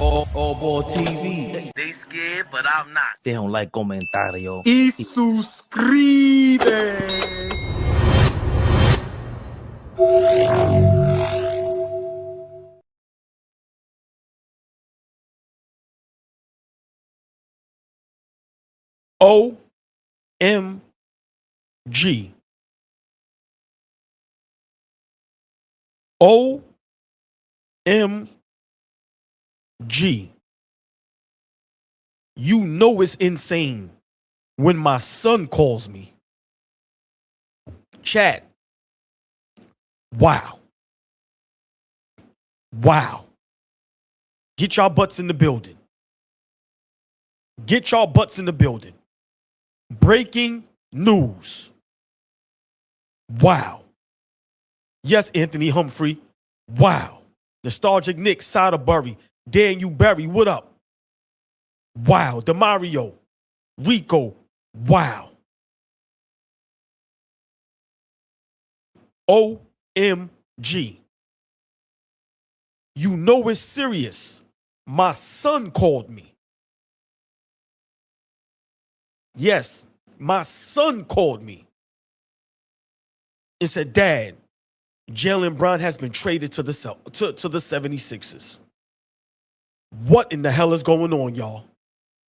AllBall TV. They scared, but I'm not. Deja un like, comentario. Y suscribe. OMG. OMG. You know it's insane when my son calls me. Chat. Wow. Wow. Get y'all butts in the building. Get y'all butts in the building. Breaking news. Wow. Yes, Anthony Humphrey. Wow. Nostalgic Nick, Soderbury, Daniel Berry, what up? Wow. DeMario, Rico, wow. OMG. You know it's serious. My son called me. Yes, my son called me and said, Dad, Jaylen Brown has been traded to the 76ers. What in the hell is going on, y'all?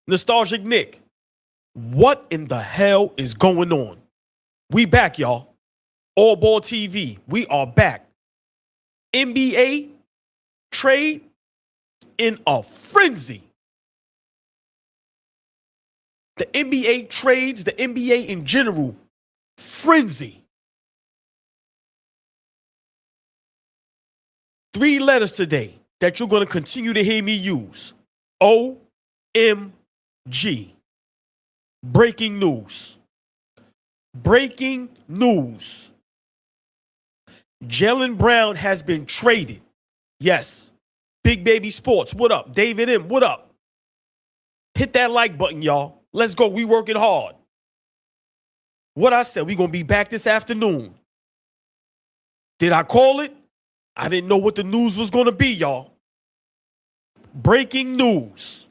Nostalgic Nick, what in the hell is going on? We back, y'all. AllBall TV, we are back. NBA trade in a frenzy. The NBA trades, the NBA in general, frenzy. 3 letters today that you're going to continue to hear me use. OMG. Breaking news. Breaking news. Jaylen Brown has been traded. Yes. Big Baby Sports, what up? David M, what up? Hit that like button, y'all. Let's go. We working hard. What I said, we going to be back this afternoon. Did I call it? I didn't know what the news was going to be, y'all. Breaking news.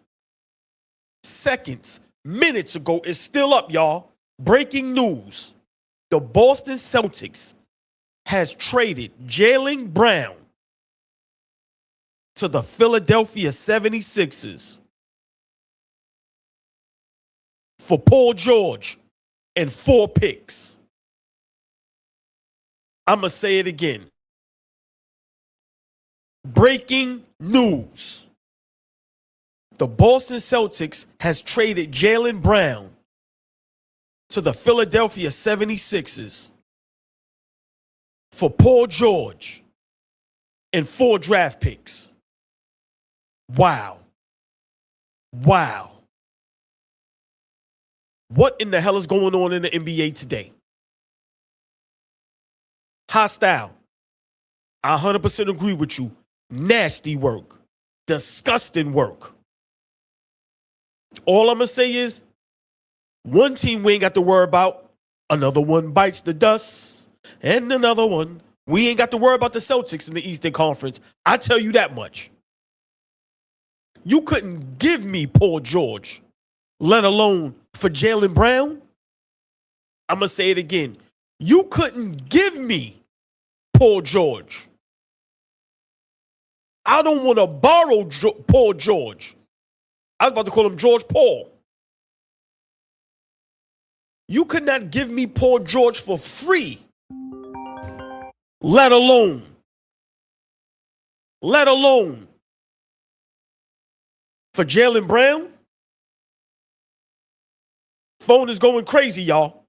Seconds, minutes ago, it's still up, y'all. Breaking news. The Boston Celtics has traded Jaylen Brown to the Philadelphia 76ers for Paul George and 4 picks. I'm going to say it again. Breaking news. The Boston Celtics has traded Jaylen Brown to the Philadelphia 76ers for Paul George and 4 draft picks. Wow. Wow. What in the hell is going on in the NBA today? Hostile. I 100% agree with you. Nasty work. Disgusting work. All I'm going to say is, one team we ain't got to worry about. Another one bites the dust. And another one. We ain't got to worry about the Celtics in the Eastern Conference. I tell you that much. You couldn't give me Paul George, let alone for Jaylen Brown. I'm going to say it again. You couldn't give me Paul George. I don't want to borrow Paul George. I was about to call him George Paul. You could not give me Paul George for free, let alone for Jaylen Brown. Phone is going crazy, y'all.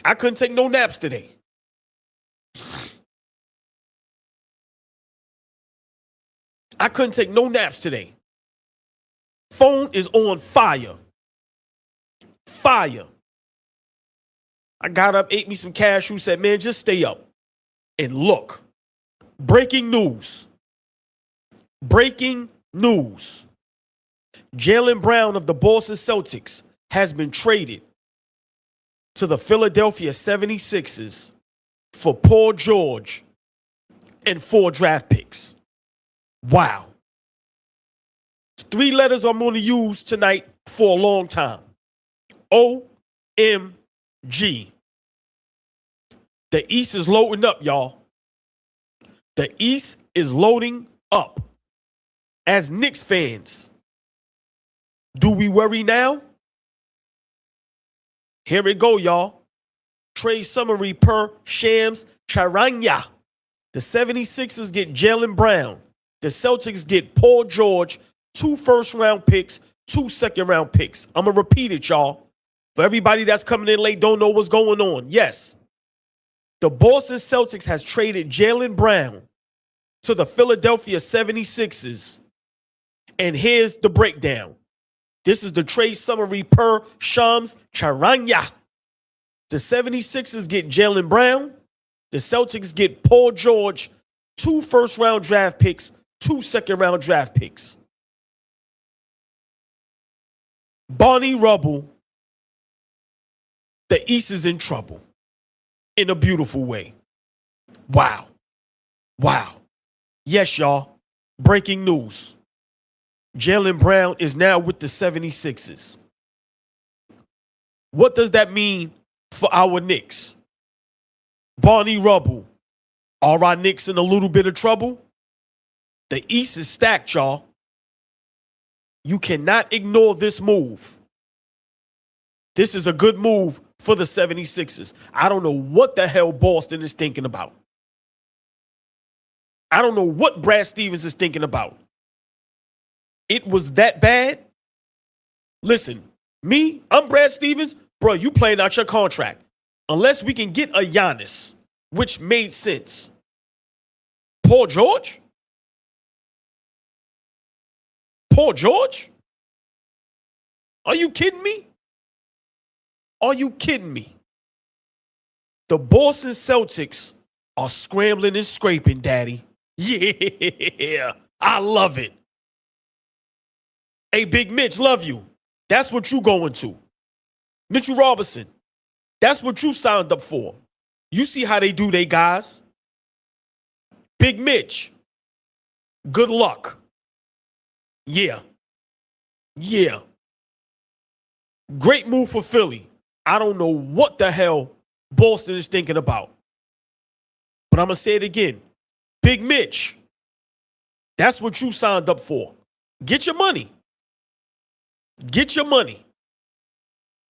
I couldn't take no naps today. I couldn't take no naps today. Phone is on fire. Fire. I got up, ate me some cashew, said, man, just stay up and look. Breaking news. Breaking news. Jaylen Brown of the Boston Celtics has been traded to the Philadelphia 76ers for Paul George and 4 draft picks. Wow. 3 letters I'm going to use tonight for a long time. OMG. The East is loading up, y'all. The East is loading up. As Knicks fans, do we worry now? Here it go, y'all. Trade summary per Shams Charania. The 76ers get JAYLEN Brown. The Celtics get Paul George, 2 first-round picks, 2 second-round picks. I'm going to repeat it, y'all. For everybody that's coming in late, don't know what's going on. Yes, the Boston Celtics has traded JAYLEN Brown to the Philadelphia 76ers. And here's the breakdown. This is the trade summary per Shams Charania. The 76ers get JAYLEN Brown. The Celtics get Paul George, 2 first-round draft picks, 2 second-round draft picks. Barney Rubble, the East is in trouble in a beautiful way. Wow. Wow. Yes, y'all. Breaking news. JAYLEN Brown is now with the 76ers. What does that mean for our Knicks? Barney Rubble, are our Knicks in a little bit of trouble? The East is stacked, y'all. You cannot ignore this move. This is a good move for the 76ers. I don't know what the hell Boston is thinking about. I don't know what Brad Stevens is thinking about. It was that bad? Listen, I'm Brad Stevens. Bro, you playing out your contract. Unless we can get a Giannis, which made sense. Paul George? Paul George? Are you kidding me? Are you kidding me? The Boston Celtics are scrambling and scraping, Daddy. Yeah, I love it. Hey, Big Mitch, love you. That's what you going to. Mitchell Robinson, that's what you signed up for. You see how they do they guys. Big Mitch, good luck. Yeah. Yeah. Great move for Philly. I don't know what the hell Boston is thinking about. But I'm going to say it again. Big Mitch, that's what you signed up for. Get your money. Get your money.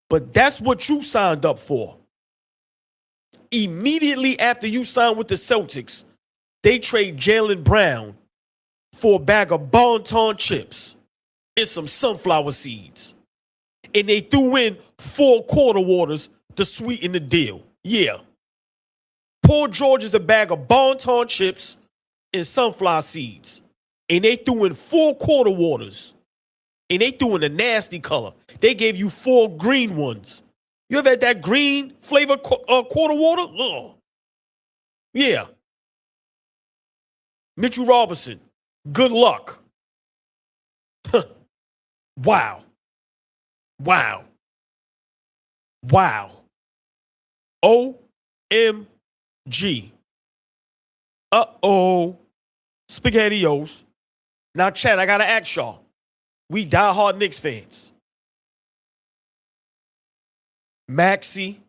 But that's what you signed up for. Immediately after you signed with the Celtics, they trade JAYLEN Brown for a bag of Bon-Ton chips and some sunflower seeds. And they threw in 4 quarter waters to sweeten the deal. Yeah. Paul George is a bag of Bon-Ton chips and sunflower seeds. And they threw in 4 quarter waters. And they threw in a nasty color. They gave you 4 green ones. You ever had that green flavor quarter water? Ugh. Yeah. Mitchell Robinson, good luck. Wow. Wow. Wow. OMG. Uh-oh. SpaghettiOs. Now, Chad, I got to ask y'all. We diehard Knicks fans. Maxey,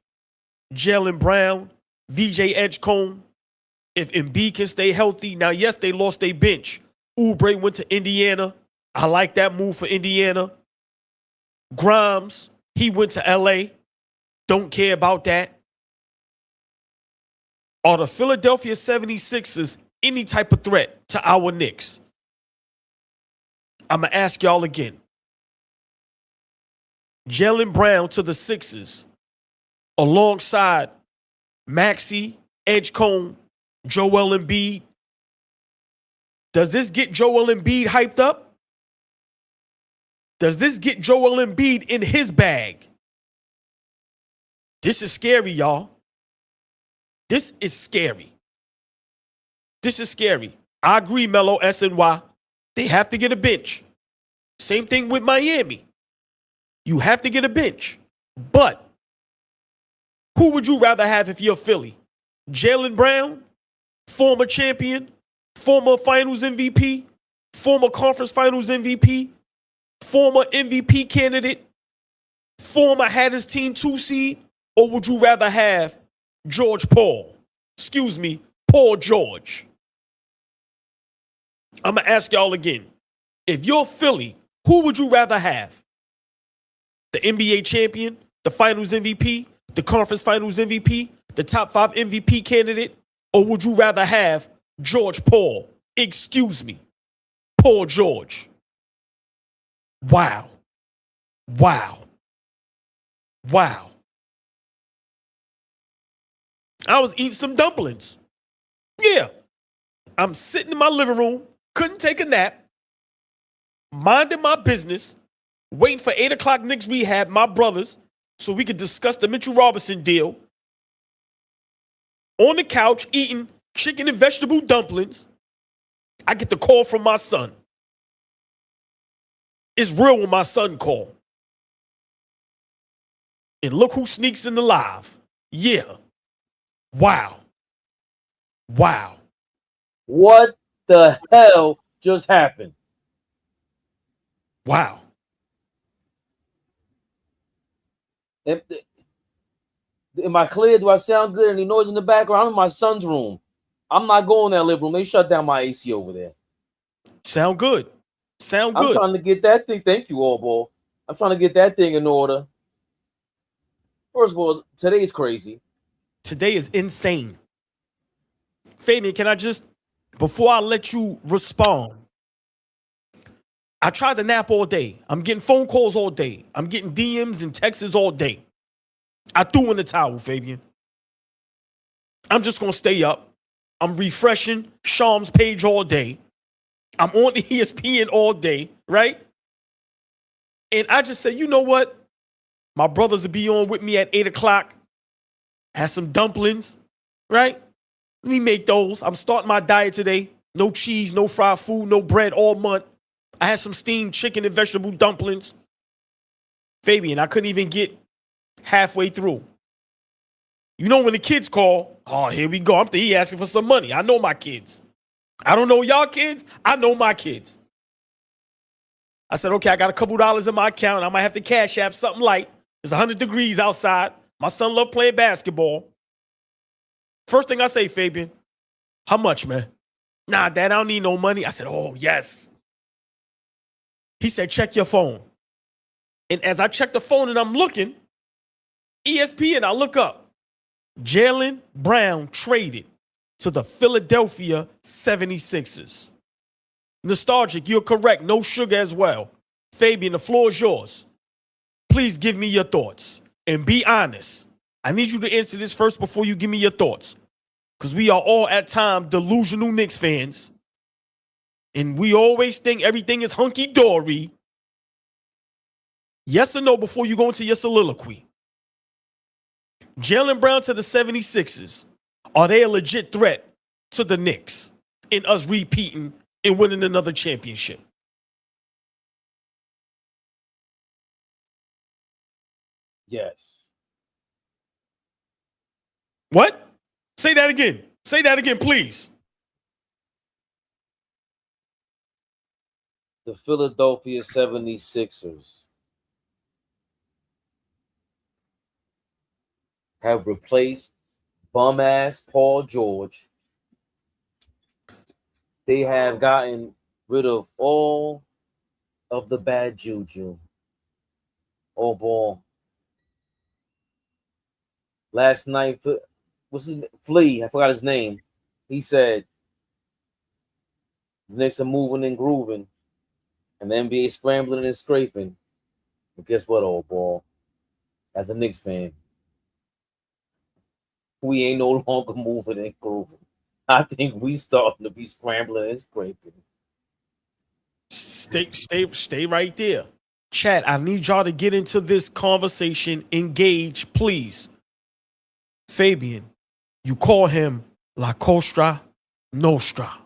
JAYLEN Brown, VJ Edgecombe. If Embiid can stay healthy. Now, yes, they lost their bench. Oubre went to Indiana. I like that move for Indiana. Grimes, he went to LA. Don't care about that. Are the Philadelphia 76ers any type of threat to our Knicks? I'm going to ask y'all again. JAYLEN Brown to the Sixers alongside Maxey, Edgecombe, Joel Embiid. Does this get Joel Embiid hyped up? Does this get Joel Embiid in his bag? This is scary, y'all. This is scary. This is scary. I agree, Melo, SNY. They have to get a bench. Same thing with Miami. You have to get a bench. But who would you rather have if you're Philly? JAYLEN Brown, former champion, former finals MVP, former conference finals MVP, former MVP candidate, former had his team 2 seed, or would you rather have George Paul? Excuse me, Paul George. I'm going to ask y'all again. If you're Philly, who would you rather have? The NBA champion, the finals MVP, the conference finals MVP, the top 5 MVP candidate, or would you rather have George Paul? Excuse me, Paul George. Wow. Wow. Wow. I was eating some dumplings. Yeah. I'm sitting in my living room, couldn't take a nap, minding my business, waiting for 8 o'clock Knicks rehab, my brothers, so we could discuss the Mitchell Robinson deal. On the couch, eating chicken and vegetable dumplings, I get the call from my son. It's real when my son called. And look who sneaks in the live. Yeah. Wow. Wow. What the hell just happened? Wow. Am I clear? Do I sound good? Any noise in the background? I'm in my son's room. I'm not going in that living room. They shut down my AC over there. Sound good. Sound I'm good. trying to get that thing. Thank you, AllBall. I'm trying to get that thing in order. First of all, today's crazy. Today is insane. Fabian, can I just, before I let you respond, I tried to nap all day. I'm getting phone calls all day. I'm getting DMs and texts all day. I threw in the towel, Fabian. I'm just going to stay up. I'm refreshing Sham's page all day. I'm on the ESPN all day, right? And I just said, you know what? My brothers will be on with me at 8 o'clock. Have some dumplings, right? Let me make those. I'm starting my diet today. No cheese, no fried food, no bread all month. I had some steamed chicken and vegetable dumplings. Fabian, I couldn't even get halfway through. You know when the kids call, oh, here we go. I'm thinking he asking for some money. I know my kids. I don't know y'all kids. I know my kids. I said, okay, I got a couple dollars in my account. I might have to cash app something light. It's 100 degrees outside. My son loved playing basketball. First thing I say, Fabian, how much, man? Nah, Dad, I don't need no money. I said, oh, yes. He said, check your phone. And as I check the phone and I'm looking, ESPN, I look up. Jaylen Brown traded to the Philadelphia 76ers. Nostalgic, you're correct. No sugar as well. Fabian, the floor is yours. Please give me your thoughts and be honest. I need you to answer this first before you give me your thoughts. Because we are all at times delusional Knicks fans. And we always think everything is hunky-dory. Yes or no before you go into your soliloquy. Jaylen Brown to the 76ers. Are they a legit threat to the Knicks in us repeating and winning another championship? Yes. What? Say that again. Say that again, please. The Philadelphia 76ers have replaced bum-ass Paul George. They have gotten rid of all of the bad juju. AllBall. Last night, what's his name? Flea, I forgot his name. He said the Knicks are moving and grooving, and the NBA scrambling and scraping. But guess what, AllBall? As a Knicks fan, we ain't no longer moving and grooving. I think we starting to be scrambling and scraping. Stay right there. Chat, I need y'all to get into this conversation. Engage, please. Fabian, you call him La Costa Nostra.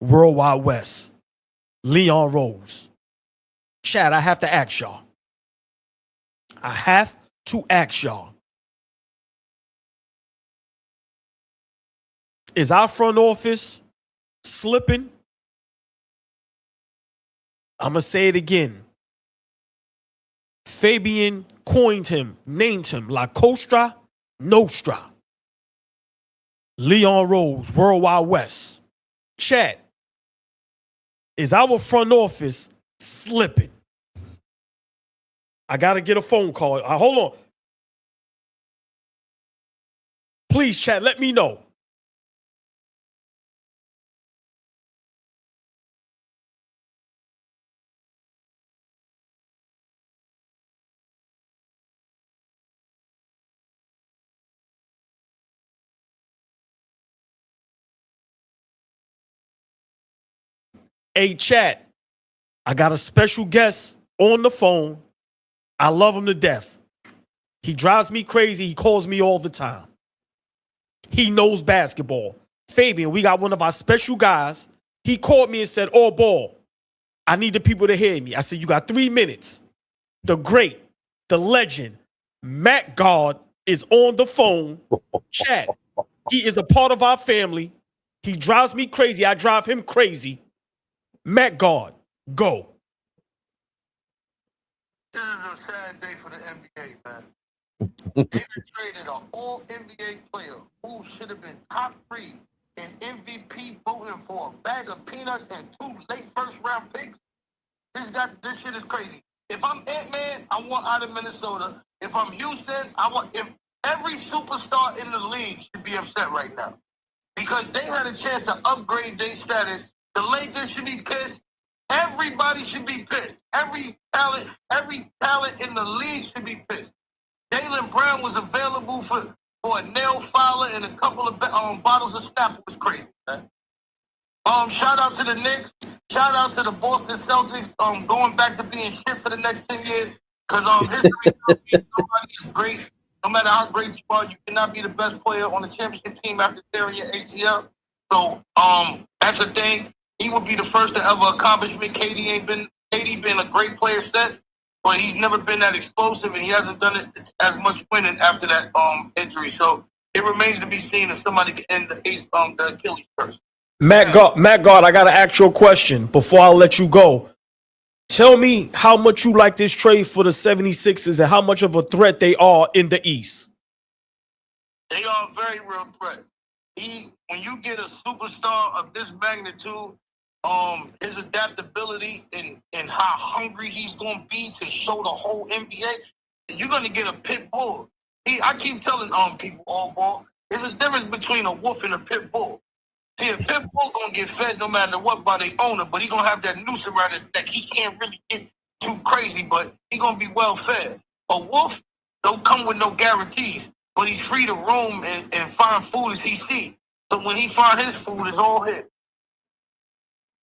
World Wide West. Leon Rose. Chat, I have to ask y'all. I have to ask y'all. Is our front office slipping? I'm going to say it again. Fabian coined him, named him La Costra Nostra. Leon Rose, Worldwide West. Chat. Is our front office slipping? I got to get a phone call. Hold on. Please, chat, let me know. Hey, chat, I got a special guest on the phone. I love him to death. He drives me crazy. He calls me all the time. He knows basketball. Fabian, we got one of our special guys. He called me and said, AllBall, I need the people to hear me. I said, you got 3 minutes. The great, the legend, Matt God is on the phone. Chat, he is a part of our family. He drives me crazy. I drive him crazy. Matt God, go. This is a sad day for the NBA, man. They traded an all NBA player who should have been top 3 in MVP voting for a bag of peanuts and 2 late first round picks. This shit is crazy. If I'm Ant-Man, I want out of Minnesota. If I'm Houston, if every superstar in the league should be upset right now. Because they had a chance to upgrade their status. The Lakers should be pissed. Everybody should be pissed. Every talent in the league should be pissed. JAYLEN Brown was available for a nail filer and a couple of bottles of Snapple. It was crazy, man. Shout out to the Knicks. Shout out to the Boston Celtics. Going back to being shit for the next 10 years. Because history tells me nobody is great. No matter how great you are, you cannot be the best player on the championship team after tearing your ACL. So that's the thing. He would be the first to ever accomplishment. KD been a great player since, but he's never been that explosive, and he hasn't done it as much winning after that injury. So it remains to be seen if somebody can end the Achilles curse. Matt God, I got to ask you a question before I let you go. Tell me how much you like this trade for the 76ers and how much of a threat they are in the East. They are a very real threat. When you get a superstar of this magnitude, his adaptability and how hungry he's going to be to show the whole NBA, you're going to get a pit bull. I keep telling people, AllBall, there's a difference between a wolf and a pit bull. See, a pit bull going to get fed no matter what by the owner, but he going to have that noose around his neck. He can't really get too crazy, but he going to be well fed. A wolf don't come with no guarantees, but he's free to roam and find food as he sees. So when he find his food, it's all his.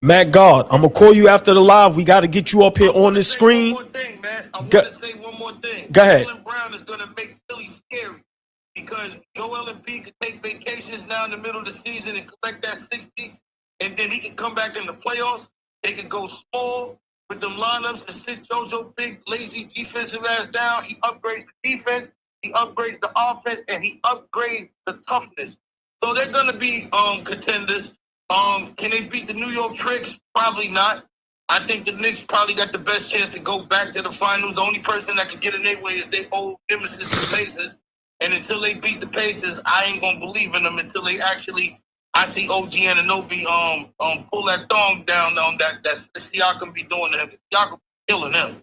Matt God, I'm going to call you after the live. We got to get you up here on this screen. One more thing, man. I want to say one more thing. Go ahead. JAYLEN Brown is going to make Philly scary because Joel Embiid can take vacations now in the middle of the season and collect that 60, and then he can come back in the playoffs. They can go small with them lineups and sit JoJo big, lazy defensive ass down. He upgrades the defense, he upgrades the offense, and he upgrades the toughness. So they're going to be contenders. Can they beat the New York Tricks? Probably not. I think the Knicks probably got the best chance to go back to the finals. The only person that can get in their way is their old nemesis, the Pacers. And until they beat the Pacers, I ain't going to believe in them until they actually, I see OG Anunoby pull that thong down on that Siakam be doing to him. Siakam killing him.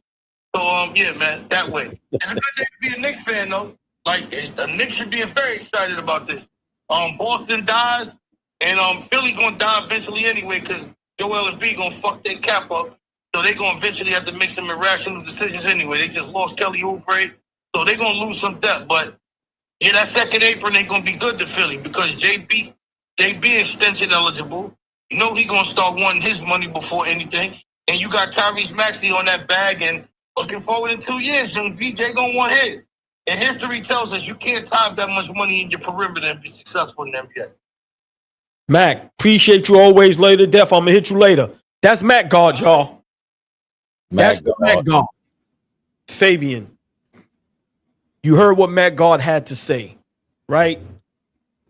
So, yeah, man, that way. It's a good day to be a Knicks fan, though. Like, the Knicks should be very excited about this. Boston dies, and Philly gonna die eventually anyway, because Joel Embiid gonna fuck their cap up. So they gonna eventually have to make some irrational decisions anyway. They just lost Kelly Oubre, so they gonna lose some depth. But yeah, that second apron ain't gonna be good to Philly because JB extension eligible. You know he gonna start wanting his money before anything. And you got Tyrese Maxey on that bag, and looking forward in 2 years, young VJ gonna want his. And history tells us you can't tie that much money in your perimeter and be successful in the NBA. Mac, appreciate you always. Later, Def. I'm going to hit you later. That's Matt God, y'all. That's Matt God. Fabian, you heard what Matt God had to say, right?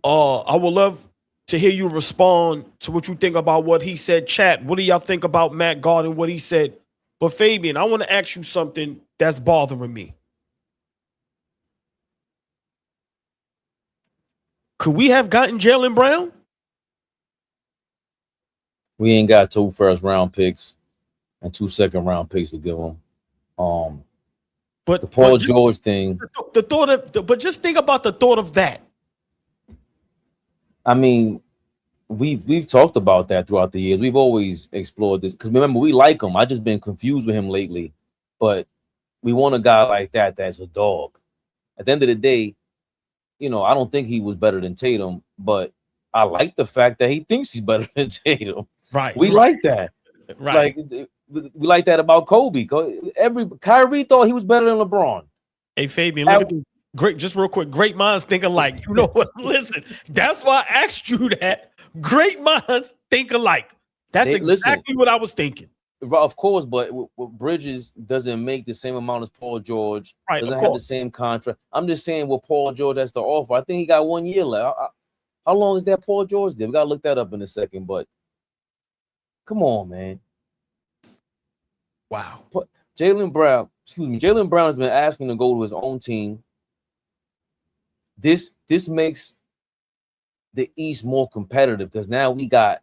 I would love to hear you respond to what you think about what he said. Chat, what do y'all think about Matt God and what he said But Fabian, I want to ask you something that's bothering me. Could we have gotten Jaylen Brown? We ain't got 2 first-round picks and 2 second-round picks to give him. But the Paul just, George thing. The thought of, but just think about the thought of that. I mean, we've talked about that throughout the years. We've always explored this because remember, we like him. I just been confused with him lately. But we want a guy like that that's a dog. At the end of the day, you know, I don't think he was better than Tatum, but I like the fact that he thinks he's better than Tatum. Right. We like that. Right. Like we like that about Kobe. Kyrie thought he was better than LeBron. Hey Fabian, look at this. Great, just real quick. Great minds think alike. You know what? Listen, that's why I asked you that. Great minds think alike. That's exactly what I was thinking. Of course, but Bridges doesn't make the same amount as Paul George. Right, doesn't have the same contract. I'm just saying what Paul George has to offer. I think he got 1 year left. How long is that Paul George did? We gotta look that up in a second. But come on, man. Wow. Jaylen Brown has been asking to go to his own team. This makes the East more competitive because now we got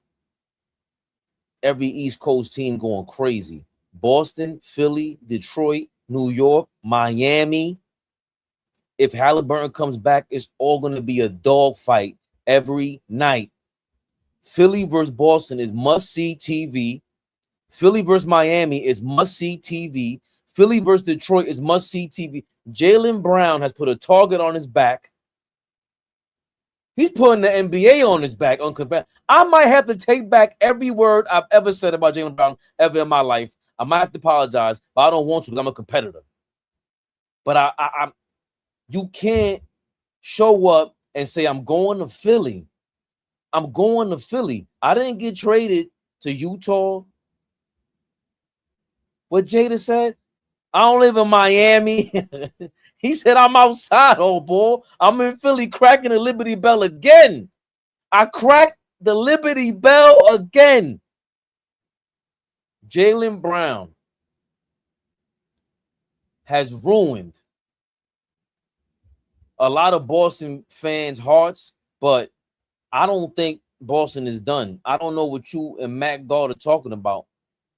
every East Coast team going crazy. Boston, Philly, Detroit, New York, Miami. If Halliburton comes back, it's all going to be a dogfight every night. Philly versus Boston is must-see TV. Philly versus Miami is must-see TV. Philly versus Detroit is must-see TV. Jaylen Brown has put a target on his back. He's putting the NBA on his back. I might have to take back every word I've ever said about Jaylen Brown ever in my life. I might have to apologize, but I don't want to because I'm a competitor. But you can't show up and say, I'm going to Philly. I'm going to Philly. I didn't get traded to Utah. What Jada said, I don't live in Miami. He said, I'm outside, old boy. I'm in Philly cracking the Liberty Bell again. I cracked the Liberty Bell again. Jaylen Brown has ruined a lot of Boston fans' hearts, but I don't think Boston is done. I don't know what you and Matt Gard are talking about.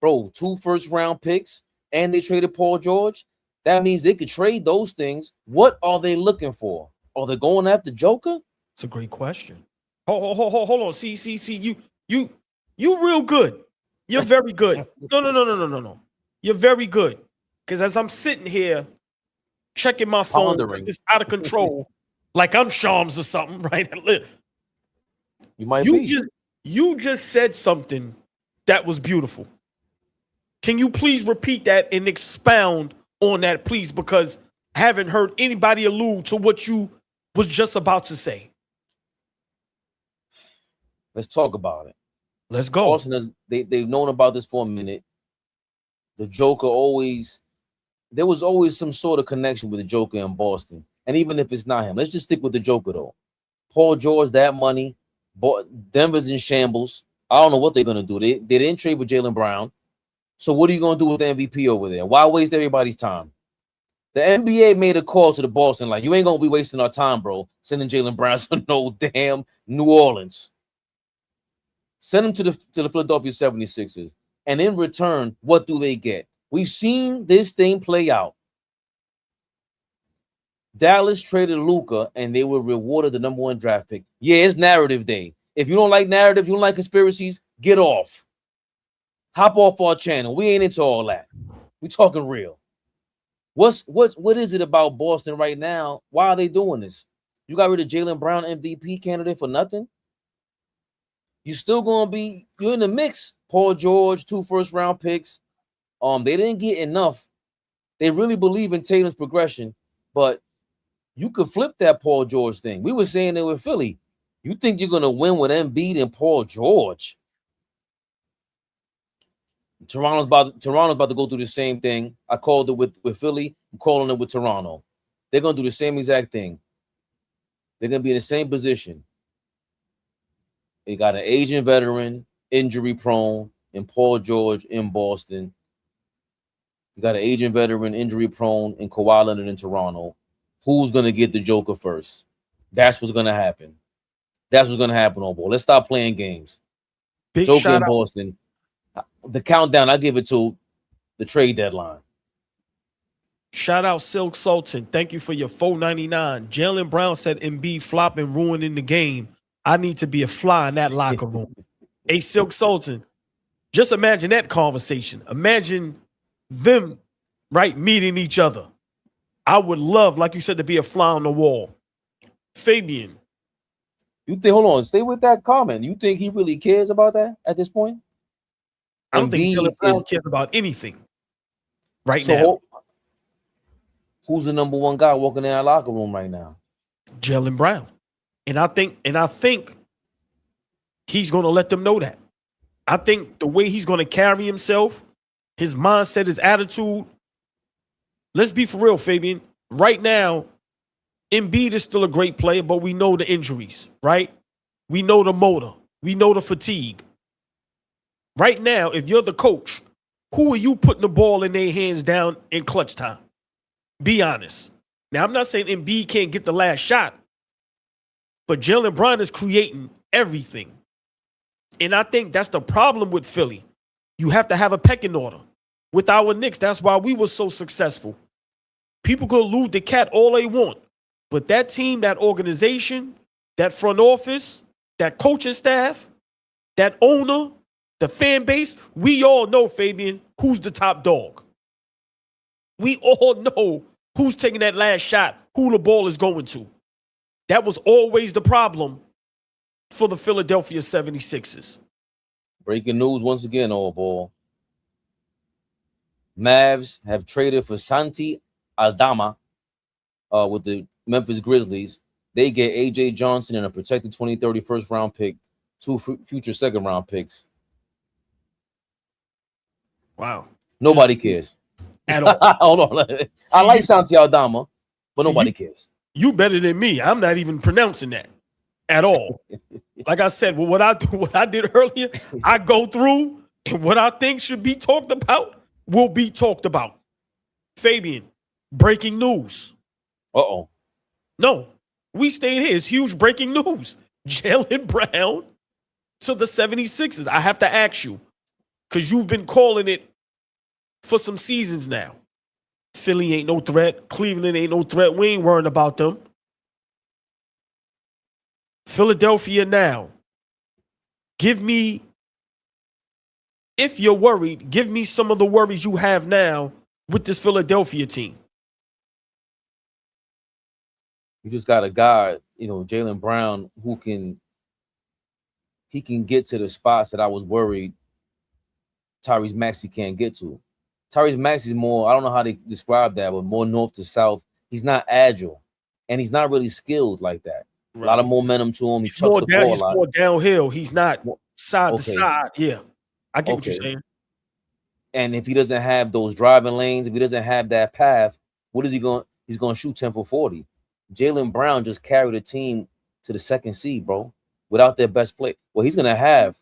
Bro, 2 first-round picks, and they traded Paul George. That means they could trade those things. What are they looking for? Are they going after Joker? It's a great question. Hold on. See, you real good. You're very good. No. You're very good. Because as I'm sitting here checking my phone, it's out of control, like I'm Shams or something, right? You might be. You just said something that was beautiful. Can you please repeat that and expound on that, please? Because I haven't heard anybody allude to what you was just about to say. Let's talk about it. Let's go. Boston they've known about this for a minute. The Joker there was always some sort of connection with the Joker in Boston. And even if it's not him, let's just stick with the Joker though. Paul George, that money. Denver's in shambles. I don't know what they're gonna do. They didn't trade with Jaylen Brown. So what are you going to do with the MVP over there? Why waste everybody's time? The NBA made a call to the Boston like, you ain't going to be wasting our time, bro, sending Jaylen Brown to no damn New Orleans. Send him to the Philadelphia 76ers. And in return, what do they get? We've seen this thing play out. Dallas traded Luka, and they were rewarded the #1 draft pick. Yeah, it's narrative day. If you don't like narratives, you don't like conspiracies, get off. Hop off our channel. We ain't into all that. We talking real. What is it about Boston right now? Why are they doing this? You got rid of Jaylen Brown, MVP candidate, for nothing? You're still you're in the mix. Paul George, 2 first-round picks. They didn't get enough. They really believe in Tatum's progression, but you could flip that Paul George thing. We were saying it with Philly. You think you're gonna win with Embiid and Paul George? Toronto's about to go through the same thing. I called it with Philly. I'm calling it with Toronto. They're going to do the same exact thing. They're going to be in the same position. They got an Asian veteran, injury prone, and Paul George in Boston. You got an aging veteran, injury prone, and Kawhi Leonard in Toronto. Who's gonna get the Joker first? That's what's gonna happen. That's what's gonna happen, oh boy. Let's stop playing games. Big Joker shout in out. Boston. The countdown, I give it to the trade deadline. Shout out Silk Sultan. Thank you for your $4.99. Jaylen Brown said Embiid flopping, ruining the game. I need to be a fly in that locker room. Hey, Silk Sultan, just imagine that conversation. Imagine them, right, meeting each other. I would love, like you said, to be a fly on the wall. Fabian. You think, hold on, stay with that comment. You think he really cares about that at this point? I don't think Jaylen Brown cares about anything right now. Who's the number one guy walking in that locker room right now? Jaylen Brown. And I think he's going to let them know that. I think the way he's going to carry himself, his mindset, his attitude. Let's be for real, Fabian. Right now, Embiid is still a great player, but we know the injuries, right? We know the motor. We know the fatigue. Right now, if you're the coach, who are you putting the ball in their hands down in clutch time? Be honest. Now, I'm not saying Embiid can't get the last shot, but Jaylen Brown is creating everything. And I think that's the problem with Philly. You have to have a pecking order. With our Knicks, that's why we were so successful. People could loot the cat all they want, but that team, that organization, that front office, that coaching staff, that owner, the fan base, we all know, Fabian, who's the top dog. We all know who's taking that last shot, who the ball is going to. That was always the problem for the Philadelphia 76ers. Breaking news once again, AllBall. Mavs have traded for Santi Aldama with the Memphis Grizzlies. They get A.J. Johnson and a protected 2030 first-round pick, 2 future second-round picks. Wow. Nobody cares. At all. Hold on. I like Santi Aldama, but nobody cares. You better than me. I'm not even pronouncing that at all. Like I said, well, what I did earlier, I go through, and what I think should be talked about will be talked about. Fabian, breaking news. Uh-oh. No, we stayed here. It's huge breaking news. Jaylen Brown to the 76ers. I have to ask you, because you've been calling it for some seasons now. Philly ain't no threat. Cleveland ain't no threat. We ain't worrying about them. Philadelphia now. Give me, if you're worried, give me some of the worries you have now with this Philadelphia team. You just got a guy, Jaylen Brown, who can get to the spots that I was worried Tyrese Maxey can't get to. Tyrese Maxey's more, I don't know how to describe that, but more north to south. He's not agile, and he's not really skilled like that. Right. A lot of momentum to him. He chucks the ball a lot. He's more downhill. He's not side to side. Yeah, I get what you're saying. And if he doesn't have those driving lanes, if he doesn't have that path, what is he going? He's going to shoot 10 for 40. Jaylen Brown just carried a team to the second seed, bro, without their best play. Well, he's going to have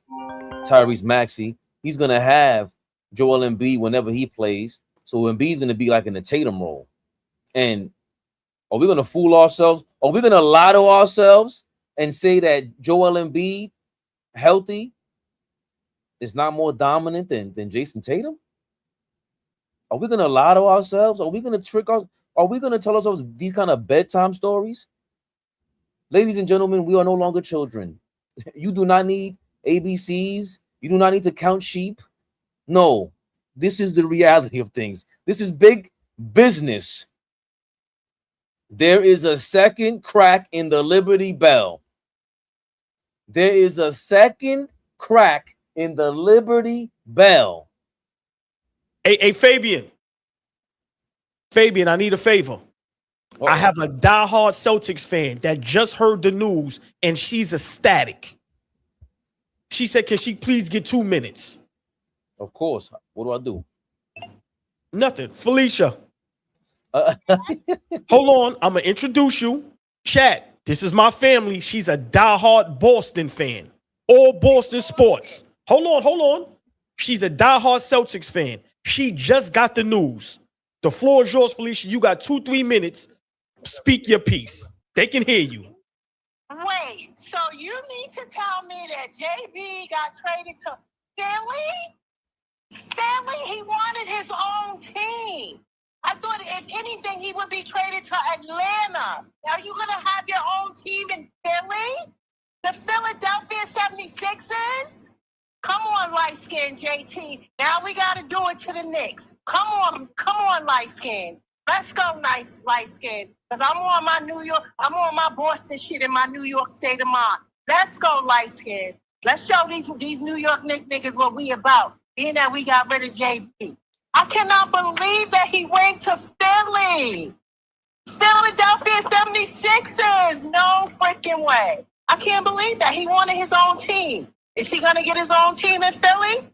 Tyrese Maxey. He's going to have Joel Embiid whenever he plays. So Embiid's going to be like in the Tatum role. And are we going to fool ourselves? Are we going to lie to ourselves and say that Joel Embiid, healthy, is not more dominant than Jason Tatum? Are we going to lie to ourselves? Are we going to trick us? Are we going to tell ourselves these kind of bedtime stories? Ladies and gentlemen, we are no longer children. You do not need ABCs. You do not need to count sheep. No, this is the reality of things. This is big business. There is a second crack in the Liberty Bell. There is a second crack in the Liberty Bell. Hey, Fabian. Fabian, I need a favor. Uh-oh. I have a diehard Celtics fan that just heard the news, and she's ecstatic. She said, can she please get 2 minutes? Of course. What do I do? Nothing. Felicia. Hold on. I'm going to introduce you. Chat, this is my family. She's a diehard Boston fan. All Boston sports. Hold on. She's a diehard Celtics fan. She just got the news. The floor is yours, Felicia. You got 2-3 minutes. Speak your piece. They can hear you. Wait, so you need to tell me that JB got traded to Philly? Stanley, he wanted his own team. I thought if anything, he would be traded to Atlanta. Are you going to have your own team in Philly? The Philadelphia 76ers? Come on, light-skinned JT. Now we got to do it to the Knicks. Come on, light-skinned. Let's go, nice light-skinned. Because I'm on my Boston shit in my New York state of mind. Let's go, light-skinned. Let's show these New York niggas what we about, being that we got rid of JB. I cannot believe that he went to Philly. Philadelphia 76ers. No freaking way. I can't believe that. He wanted his own team. Is he going to get his own team in Philly?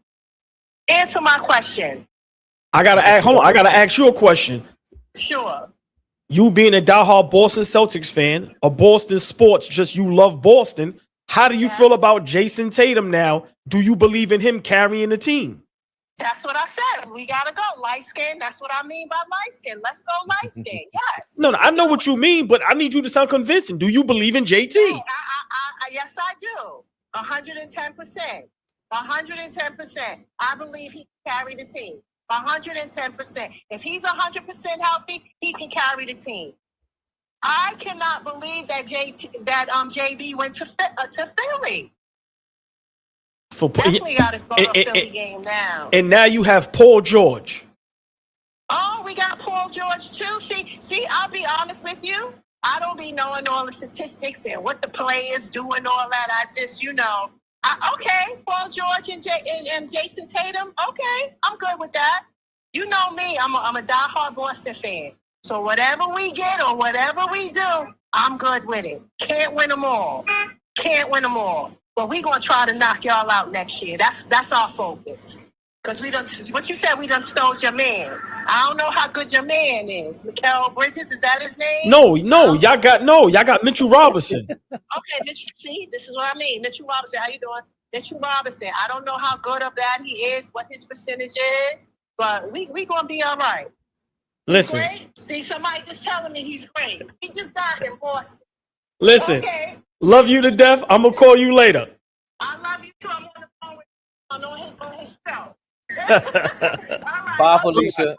Answer my question. I got to ask you a question. Sure. You being a diehard Boston Celtics fan, a Boston sports, just you love Boston. How do you feel about Jason Tatum now? Do you believe in him carrying the team? That's what I said. We got to go. Light skin. That's what I mean by light skin. Let's go light skin. Yes. No, I know what you mean, but I need you to sound convincing. Do you believe in JT? No, yes, I do. 110%. 110%. I believe he can carry the team. 110%. If he's 100% healthy, he can carry the team. I cannot believe that JB went to Philly. Definitely got to go to a Philly game now. And now you have Paul George. Oh, we got Paul George too. See, I'll be honest with you. I don't be knowing all the statistics and what the players do and all that. I just, okay, Paul George and Jason Tatum. Okay, I'm good with that. You know me, I'm a diehard Boston fan. So whatever we get or whatever we do, I'm good with it. Can't win them all. But we're going to try to knock y'all out next year. That's our focus. Because what you said, we done stole your man. I don't know how good your man is. Mikal Bridges, is that his name? No, y'all got Mitchell Robinson. Okay, Mitchell, see, this is what I mean. Mitchell Robinson, how you doing? Mitchell Robinson, I don't know how good of that he is, what his percentage is, but we going to be all right. Listen. Great? See, somebody just telling me he's great. He just got in Boston. Listen, okay. Love you to death. I'm going to call you later. I love you too. I'm on the phone with on his show. Right. Bye, Felicia.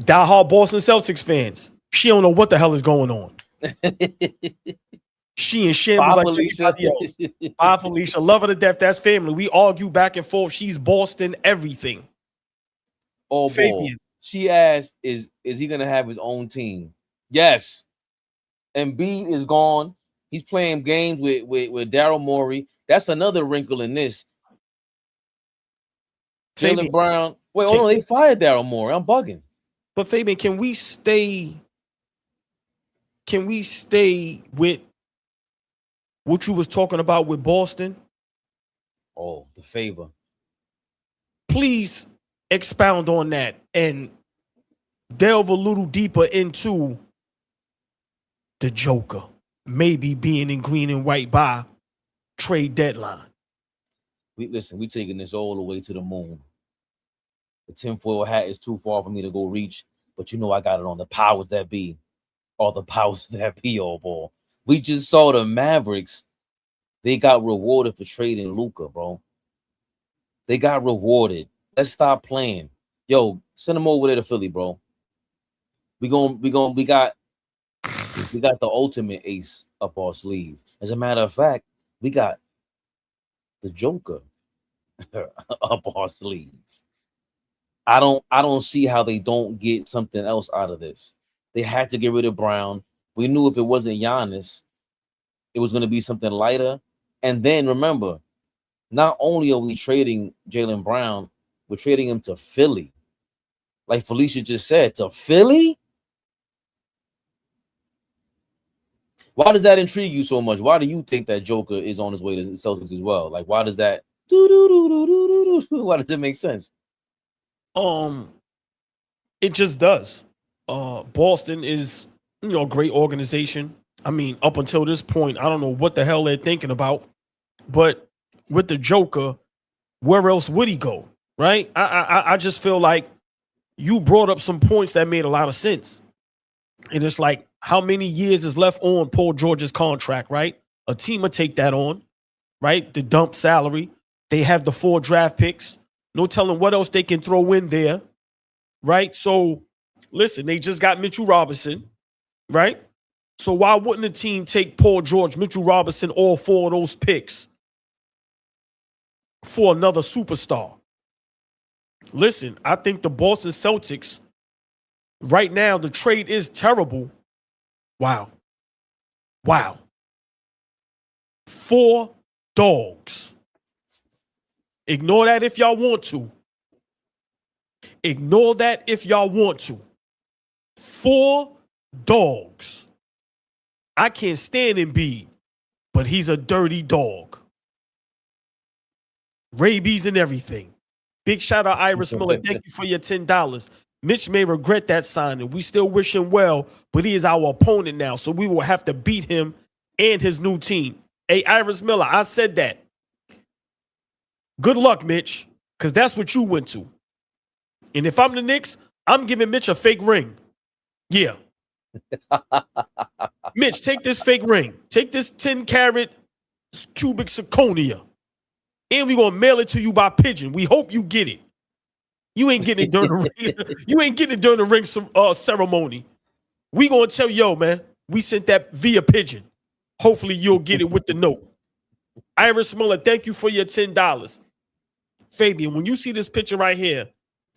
Diehard Boston Celtics fans. She don't know what the hell is going on. She in shambles like everybody else. Bye, Felicia. Love her to death. That's family. We argue back and forth. She's Boston everything. Oh, Fabian. She asked, is he going to have his own team? Yes. Embiid is gone. He's playing games with Daryl Morey. That's another wrinkle in this. Jaylen Brown. Wait, hold on. They fired Daryl Morey. I'm bugging. But Fabian, can we stay with what you was talking about with Boston? Oh, the favor. Please expound on that and delve a little deeper into the Joker maybe being in green and white by trade deadline. We taking this all the way to the moon. The tinfoil hat is too far for me to go reach, but I got it on the powers that be. All the powers that be, AllBall. We just saw the Mavericks. They got rewarded for trading Luka, bro. They got rewarded. Let's stop playing. Yo, send them over there to Philly, bro. We got the ultimate ace up our sleeve. As a matter of fact, we got the Joker up our sleeve. I don't see how they don't get something else out of this. They had to get rid of Brown. We knew if it wasn't Giannis, it was going to be something lighter. And then remember, not only are we trading Jaylen Brown, we're trading him to Philly. Like Felicia just said, to Philly? Why does that intrigue you so much? Why do you think that Joker is on his way to the Celtics as well? Like, why does that? Why does it make sense? It just does. Boston is, a great organization. I mean, up until this point, I don't know what the hell they're thinking about, but with the Joker, where else would he go? Right? I just feel like you brought up some points that made a lot of sense. And it's like, how many years is left on Paul George's contract, right? A team will take that on, right? The dump salary. They have the 4 draft picks. No telling what else they can throw in there, right? So, listen, they just got Mitchell Robinson, right? So why wouldn't a team take Paul George, Mitchell Robinson, all 4 of those picks for another superstar? Listen, I think the Boston Celtics, right now, the trade is terrible. Wow. 4 dogs. Ignore that if y'all want to. Ignore that if y'all want to. 4 dogs. I can't stand Embiid, but he's a dirty dog. Rabies and everything. Big shout out Iris Miller. Thank you for your $10. Mitch may regret that signing. We still wish him well, but he is our opponent now, so we will have to beat him and his new team. Hey, Iris Miller, I said that. Good luck, Mitch, because that's what you went to. And if I'm the Knicks, I'm giving Mitch a fake ring. Yeah. Mitch, take this fake ring. Take this 10-carat cubic zirconia. And we're going to mail it to you by pigeon. We hope you get it. You ain't getting it during the ring. You ain't getting it during the ring ceremony. We going to tell you, yo, man, we sent that via pigeon. Hopefully you'll get it with the note. Iris Miller, thank you for your $10. Fabian, when you see this picture right here,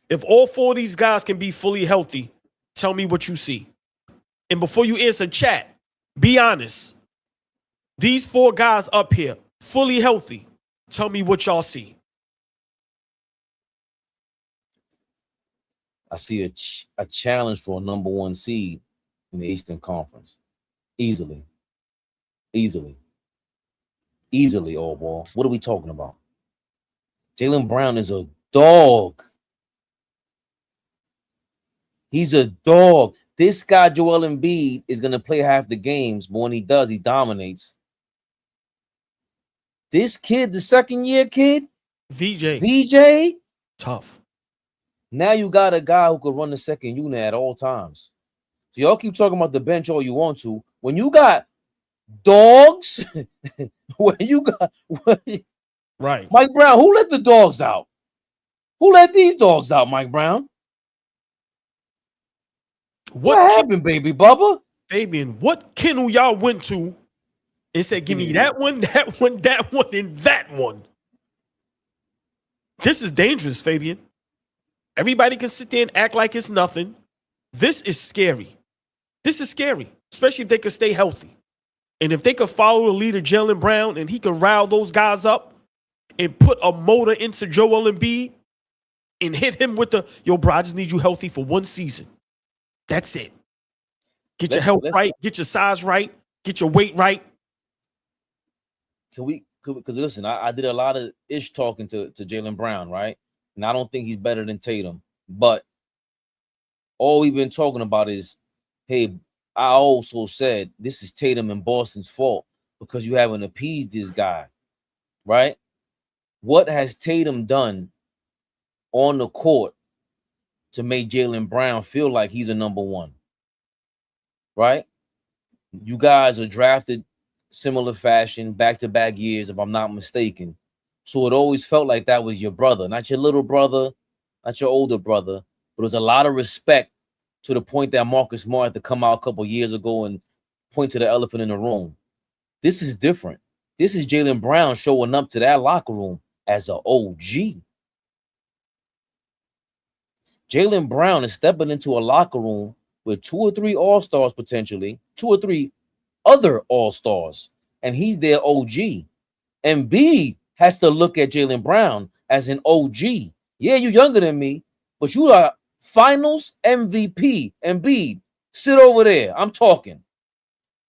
if all 4 of these guys can be fully healthy, tell me what you see. And before you answer chat, be honest. These 4 guys up here, fully healthy, tell me what y'all see. I see a challenge for a number 1 seed in the Eastern Conference. Easily, AllBall. What are we talking about? Jaylen Brown is a dog. He's a dog. This guy, Joel Embiid, is going to play half the games, but when he does, he dominates. This kid, the second-year kid, VJ, tough. Now you got a guy who could run the second unit at all times. So y'all keep talking about the bench all you want to. When you got dogs, when you got right, Mike Brown, who let the dogs out? Who let these dogs out, Mike Brown? What happened, baby Bubba? Fabian, what kennel y'all went to and said, give me that one, and that one? This is dangerous, Fabian. Everybody can sit there and act like it's nothing. This is scary. This is scary, especially if they could stay healthy. And if they could follow the leader, Jaylen Brown, and he can rile those guys up and put a motor into Joel Embiid and hit him with the, yo, bro, I just need you healthy for 1 season. That's it. Get your health right. Get your size right. Get your weight right. Because listen, I did a lot of ish talking to Jaylen Brown, right? And I don't think he's better than Tatum. But all we've been talking about is, hey, I also said this is Tatum and Boston's fault because you haven't appeased this guy, right? What has Tatum done on the court to make Jaylen Brown feel like he's a number 1, right? You guys are drafted similar fashion, back-to-back years, if I'm not mistaken. So it always felt like that was your brother, not your little brother, not your older brother, but it was a lot of respect to the point that Marcus Smart had to come out a couple years ago and point to the elephant in the room. This is different. This is Jaylen Brown showing up to that locker room as an OG. Jaylen Brown is stepping into a locker room with 2 or 3 all-stars potentially, 2 or 3 other all-stars, and he's their OG. Embiid has to look at Jaylen Brown as an OG. Yeah, you're younger than me, but you are finals MVP. Embiid, sit over there. I'm talking.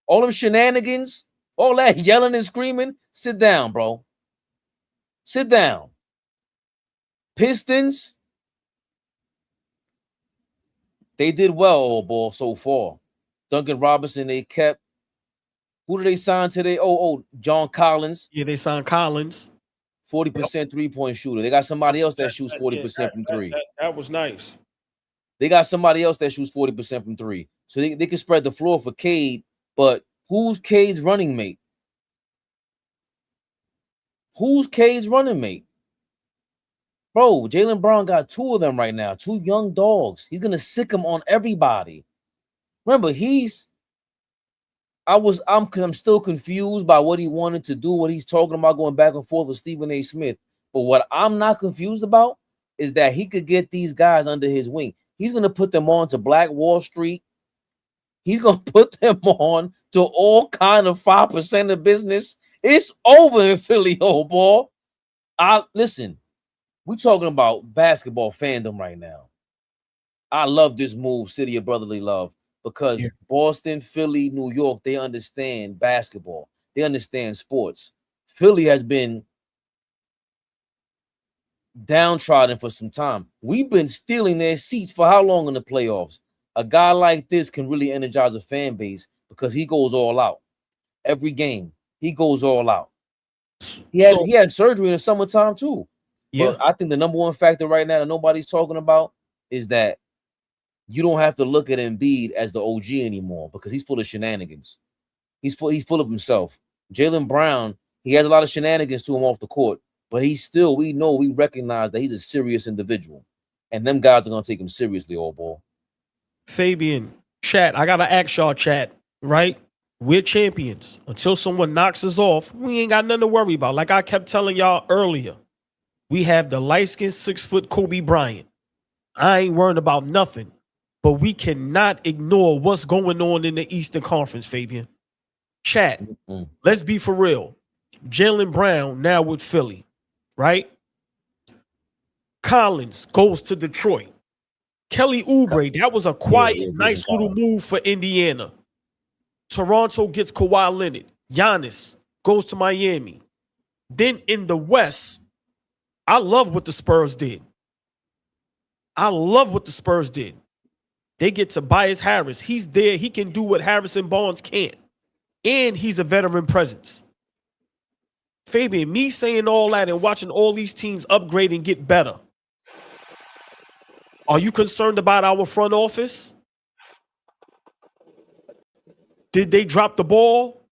All them shenanigans, all that yelling and screaming, sit down, bro. Sit down. Pistons, they did well, AllBall, so far. Duncan Robinson, they kept. Who did they sign today? Oh, John Collins. Yeah, they signed Collins. 40% 3-point shooter. They got somebody else that shoots 40% Yeah, from three. that was nice. They got somebody else that shoots 40% from three. So they can spread the floor for Cade, but who's Cade's running mate? Who's Cade's running mate? Bro, Jaylen Brown got two of them right now, two young dogs. He's gonna sick them on everybody. Remember, I'm still confused by what he wanted to do, what he's talking about going back and forth with Stephen A. Smith. But what I'm not confused about is that he could get these guys under his wing. He's gonna put them on to Black Wall Street. He's gonna put them on to all kind of 5% of business. It's over in Philly, old boy. Listen. We're talking about basketball fandom right now. I love this move, City of Brotherly Love, because Boston, Philly, New York, they understand basketball. They understand sports. Philly has been downtrodden for some time. We've been stealing their seats for how long in the playoffs? A guy like this can really energize a fan base because he goes all out. Every game, he goes all out. He had surgery in the summertime too. Yeah. But I think the number one factor right now that nobody's talking about is that you don't have to look at Embiid as the OG anymore because he's full of shenanigans. He's full of himself. Jaylen Brown, he has a lot of shenanigans to him off the court, but we recognize that he's a serious individual. And them guys are going to take him seriously, old boy. Fabian, chat, I got to ask y'all, chat, right? We're champions. Until someone knocks us off, we ain't got nothing to worry about. Like I kept telling y'all earlier. We have the light-skinned 6-foot Kobe Bryant. I ain't worrying about nothing, but we cannot ignore what's going on in the Eastern Conference, Fabian. Chat, let's be for real. Jaylen Brown now with Philly, right? Collins goes to Detroit. Kelly Oubre, that was a quiet, nice little move for Indiana. Toronto gets Kawhi Leonard. Giannis goes to Miami. Then in the West, I love what the Spurs did. They get Tobias Harris. He's there. He can do what Harrison Barnes can't. And he's a veteran presence. Fabian, me saying all that and watching all these teams upgrade and get better. Are you concerned about our front office? Did they drop the ball?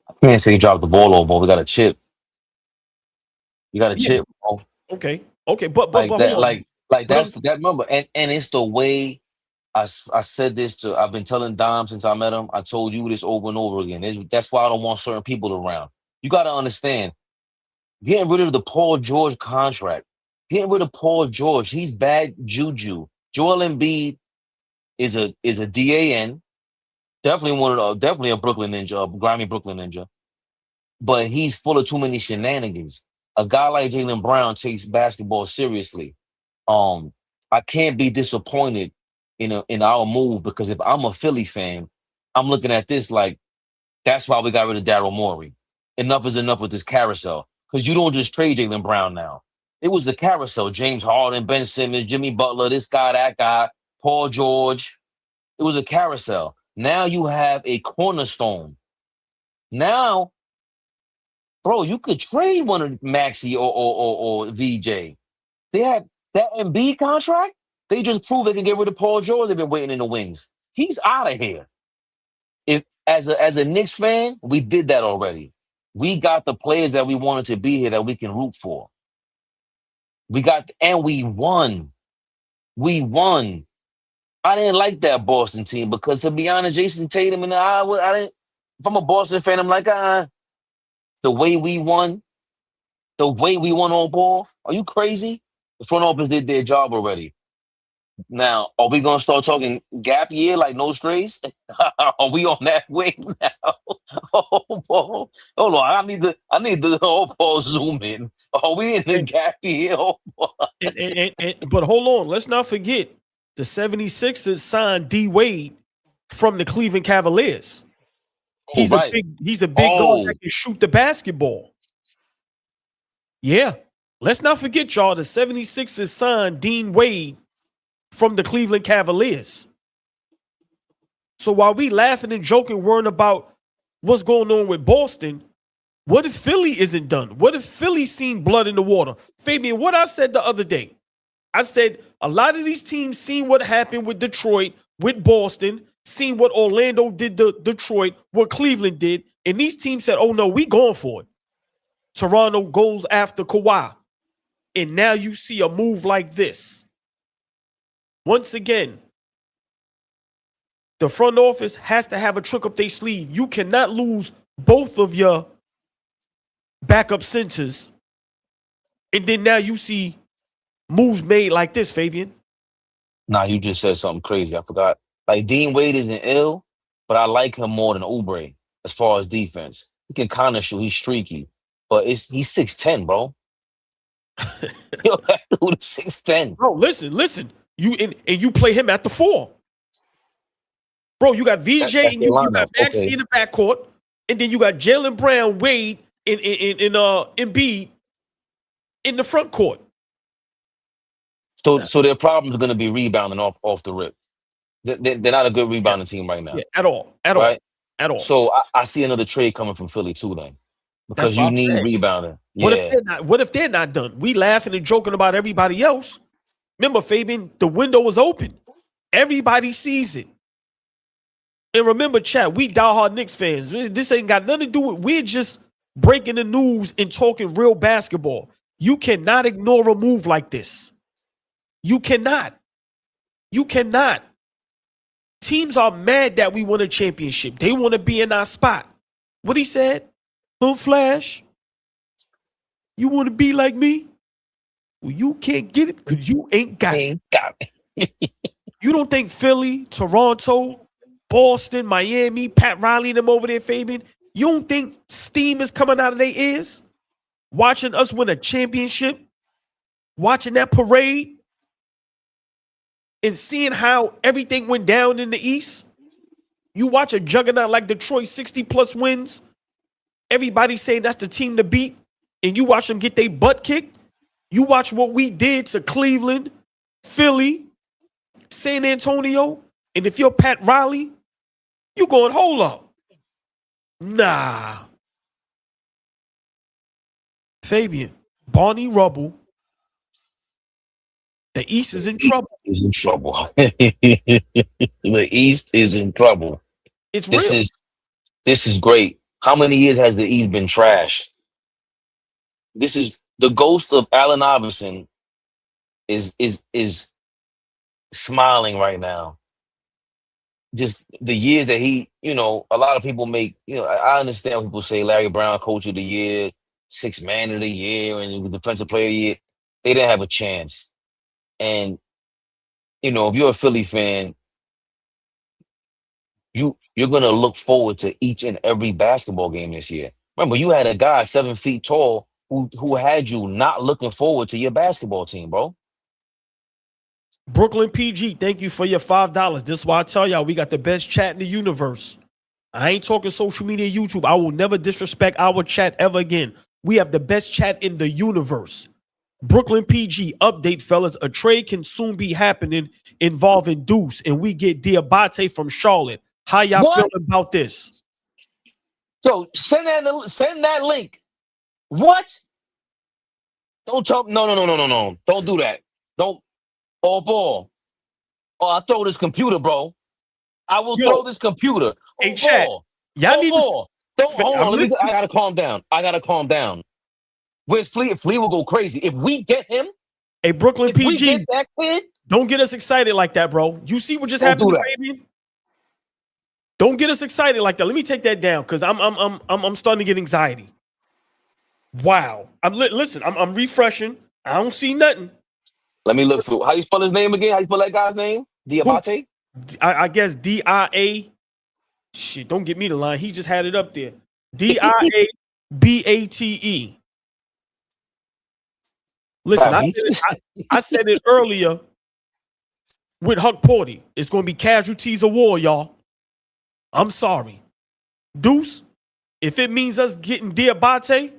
I can't say he dropped the ball, old boy. We got a chip. You got a chip, bro. Okay, but like that, hold on. that's that number, and it's the way I said this to. I've been telling Dom since I met him. I told you this over and over again. That's why I don't want certain people around. You got to understand, getting rid of the Paul George contract, getting rid of Paul George. He's bad juju. Joel Embiid is a DAN, definitely a Brooklyn Ninja, a grimy Brooklyn Ninja, but he's full of too many shenanigans. A guy like Jaylen Brown takes basketball seriously. I can't be disappointed in our move because if I'm a Philly fan, I'm looking at this like that's why we got rid of Daryl Morey. Enough is enough with this carousel because you don't just trade Jaylen Brown now. It was the carousel: James Harden, Ben Simmons, Jimmy Butler, this guy, that guy, Paul George. It was a carousel. Now you have a cornerstone. Now, bro, you could trade one of Maxey or VJ. They had that Embiid contract. They just proved they can get rid of Paul George. They've been waiting in the wings. He's out of here. If as a Knicks fan, we did that already. We got the players that we wanted to be here that we can root for. We won. We won. I didn't like that Boston team because, to be honest, Jason Tatum and I didn't. If I'm a Boston fan, I'm like, the way we won, all ball. Are you crazy? The front office did their job already. Now, are we gonna start talking gap year like no strays? Are we on that way now? Hold on, I need the whole ball zoom in. Are we in the gap year? But hold on, let's not forget the 76ers signed D Wade from the Cleveland Cavaliers. He's a big guy that can shoot the basketball. Yeah. Let's not forget, y'all, the 76ers signed Dean Wade from the Cleveland Cavaliers. So while we laughing and joking, worrying about what's going on with Boston, What if Philly isn't done? What if Philly seen blood in the water? Fabian, what I said the other day, I said a lot of these teams seen what happened with Detroit, with Boston, seen what Orlando did to Detroit, what Cleveland did, and these teams said, oh no, we going for it. Toronto goes after Kawhi. And now you see a move like this. Once again, the front office has to have a trick up their sleeve. You cannot lose both of your backup centers. And then now you see moves made like this, Fabian. Nah, you just said something crazy. I forgot. Like Dean Wade isn't ill, but I like him more than Oubre as far as defense. He can kind of shoot. He's streaky, but he's 6'10", bro. Yo, that dude is 6'10". Bro, listen. You and you play him at the 4. Bro, you got VJ That's and the you lineup. got Maxey Okay. in the backcourt, and then you got Jaylen Brown, Wade, and Embiid in the front court. So their problem is going to be rebounding off the rip. They're not a good rebounding team right now. Yeah, at all. Right? At all. So I see another trade coming from Philly too then. Because That's you what I'm need saying. rebounding. What Yeah. if they're not done? We laughing and joking about everybody else. Remember, Fabian, the window was open. Everybody sees it. And remember, chat, we diehard Knicks fans. This ain't got nothing to do with, we're just breaking the news and talking real basketball. You cannot ignore a move like this. You cannot. You cannot. Teams are mad that we won a championship. They want to be in our spot. What he said? Flash, you want to be like me? Well, you can't get it because you ain't got it. Ain't got it. You don't think Philly, Toronto, Boston, Miami, Pat Riley and them over there, Fabian, you don't think steam is coming out of their ears? Watching us win a championship? Watching that parade? And seeing how everything went down in the East? You watch a juggernaut like Detroit, 60-plus wins. Everybody saying that's the team to beat. And you watch them get their butt kicked. You watch what we did to Cleveland, Philly, San Antonio. And if you're Pat Riley, you going, hold up. Nah. Fabian, Barney Rubble, the East is in trouble. Is in trouble. The East is in trouble. It's real. This is great. How many years has the East been trash? This is the ghost of Allen Iverson is smiling right now. Just the years that he, a lot of people make, I understand when people say Larry Brown, coach of the year, sixth man of the year, and defensive player of the year. They didn't have a chance. And, if you're a Philly fan, you're going to look forward to each and every basketball game this year. Remember, you had a guy 7 feet tall who had you not looking forward to your basketball team, bro. Brooklyn PG, thank you for your $5. This is why I tell y'all we got the best chat in the universe. I ain't talking social media, YouTube. I will never disrespect our chat ever again. We have the best chat in the universe. Brooklyn PG, update, fellas. A trade can soon be happening involving Deuce, and we get Diabate from Charlotte. How y'all feeling about this? Yo, send that link. What? Don't talk. No. Don't do that. Don't. AllBall. Oh, I'll throw this computer, bro. I will throw this computer. Hey, chat. Y'all need to. Don't hold on. I gotta calm down. Where's Flea? Flea will go crazy if we get him. Hey, Brooklyn PG. We get that kid. Don't get us excited like that, bro. You see what just happened to Fabian? Don't get us excited like that. Let me take that down because I'm starting to get anxiety. Wow. Listen. I'm refreshing. I don't see nothing. Let me look through. How you spell his name again? How you spell that guy's name? Diabate? I guess D-I-A. Shit, don't get me the line. He just had it up there. D-I-A-B-A-T-E. Listen, I said it earlier with Huck Porty. It's going to be casualties of war, y'all. I'm sorry. Deuce, if it means us getting Diabate.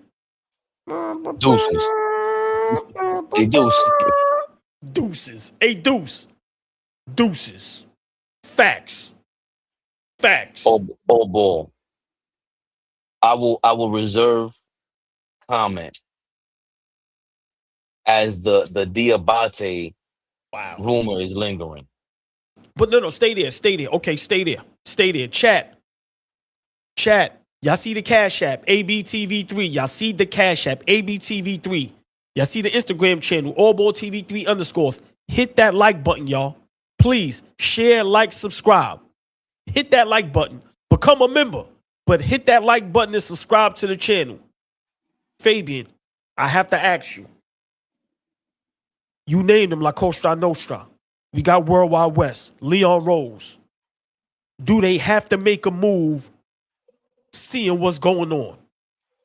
Deuces. Hey, Deuce. Deuces. Hey, Deuce. Deuces. Facts. AllBall. I will reserve comment as the Diabate Wow. rumor is lingering. But no, stay there. Okay, stay there. Chat. Y'all see the Cash App, ABTV3. Y'all see the Cash App, ABTV3. Y'all see the Instagram channel, AllBall TV 3_. Hit that like button, y'all. Please share, like, subscribe. Hit that like button. Become a member. But hit that like button and subscribe to the channel. Fabian, I have to ask you. You named them La Costa Nostra. We got World Wide West, Leon Rose. Do they have to make a move seeing what's going on?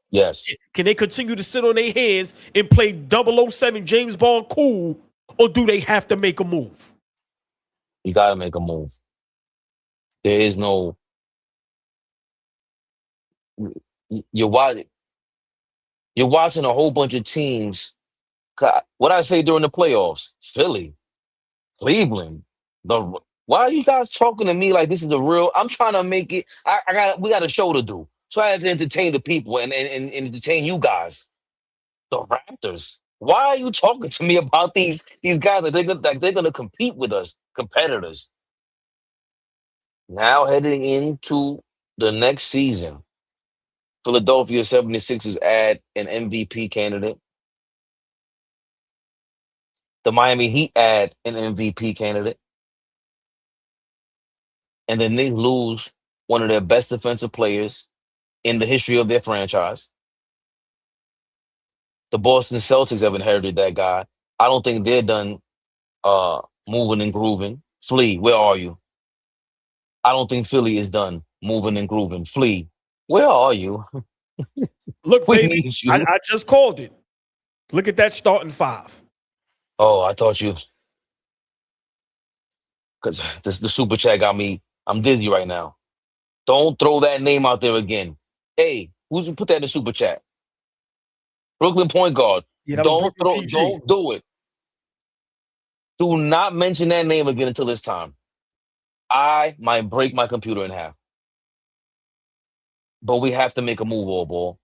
Yes. Can they continue to sit on their hands and play 007 James Bond cool, or do they have to make a move? You got to make a move. There is no. You're watching a whole bunch of teams. What I say during the playoffs, Philly, Cleveland. Why are you guys talking to me like this is the real? I'm trying to make it. We got a show to do. So I have to entertain the people and entertain you guys. The Raptors. Why are you talking to me about these guys they're gonna compete with us, competitors? Now heading into the next season, Philadelphia 76ers add an MVP candidate. The Miami Heat add an MVP candidate. And then they lose one of their best defensive players in the history of their franchise. The Boston Celtics have inherited that guy. I don't think they're done moving and grooving. Flea, where are you? I don't think Philly is done moving and grooving. Flea, where are you? Look, We baby, need you. I just called it. Look at that starting five. Oh, I thought you. Because the super chat got me. I'm dizzy right now. Don't throw that name out there again. Hey, who's put that in the super chat? Brooklyn point guard. Yeah, that was Brooklyn PG. Don't do it. Do not mention that name again until it's time. I might break my computer in half. But we have to make a move, AllBall.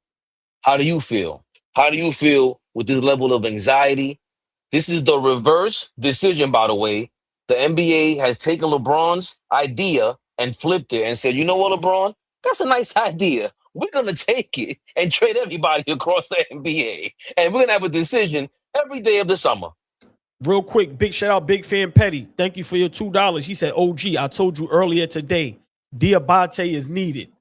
How do you feel? How do you feel with this level of anxiety? This is the reverse decision, by the way. The NBA has taken LeBron's idea and flipped it and said, you know what, LeBron? That's a nice idea. We're going to take it and trade everybody across the NBA. And we're going to have a decision every day of the summer. Real quick, big shout out, Big Fan Petty. Thank you for your $2. He said, OG, I told you earlier today, Diabate is needed.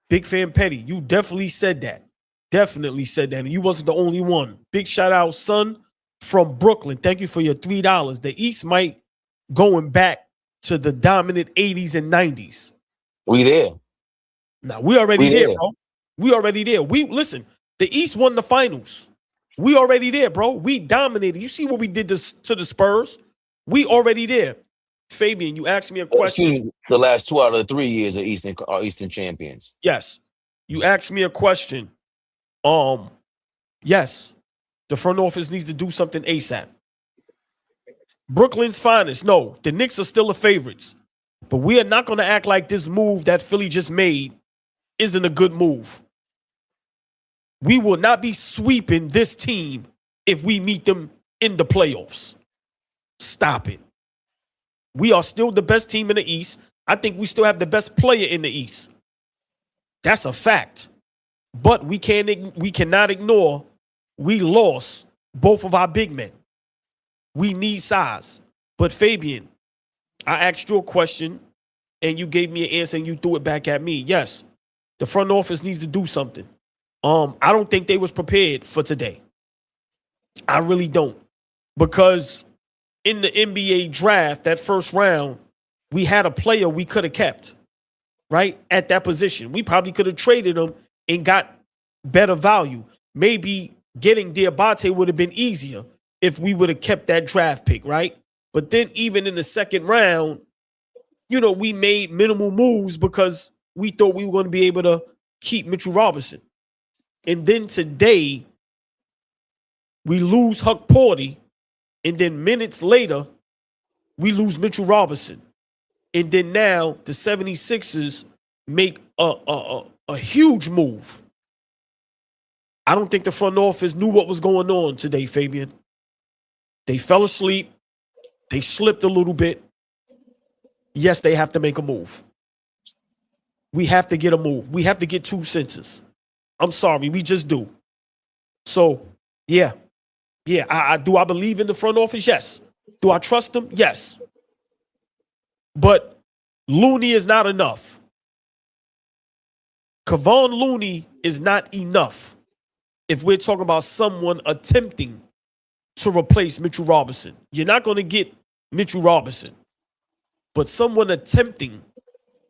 Big Fan Petty, you definitely said that. Definitely said that. And you wasn't the only one. Big shout out, son, from Brooklyn. Thank you for your $3. The East might going back to the dominant 80s and 90s. We there. Now, we already there, bro. We already there. Listen, the East won the finals. We already there, bro. We dominated. You see what we did to the Spurs? We already there. Fabian, you asked me a question. Excuse me, the last 2 out of the 3 years are Eastern champions. Yes. You asked me a question. Yes. The front office needs to do something ASAP. Brooklyn's finest. No, the Knicks are still the favorites. But we are not going to act like this move that Philly just made isn't a good move. We will not be sweeping this team if we meet them in the playoffs. Stop it. We are still the best team in the East. I think we still have the best player in the East. That's a fact. But we cannot ignore we lost both of our big men. We need size. But Fabian, I asked you a question and you gave me an answer and you threw it back at me. Yes, the front office needs to do something. I don't think they was prepared for today. I really don't. Because in the NBA draft, that first round, we had a player we could have kept, right, at that position. We probably could have traded him and got better value. Maybe getting Diabate would have been easier if we would have kept that draft pick, right? But then even in the second round, you know, we made minimal moves because we thought we were going to be able to keep Mitchell Robinson. And then today, we lose Huck Porty. And then minutes later, we lose Mitchell Robinson. And then now the 76ers make a huge move. I don't think the front office knew what was going on today, Fabian. They fell asleep. They slipped a little bit. Yes, they have to make a move. We have to get a move. We have to get 2 centers. I'm sorry, we just do. So, yeah. Yeah, I do. I believe in the front office? Yes. Do I trust them? Yes. But Looney is not enough. Kevon Looney is not enough if we're talking about someone attempting to replace Mitchell Robinson. You're not going to get Mitchell Robinson. But someone attempting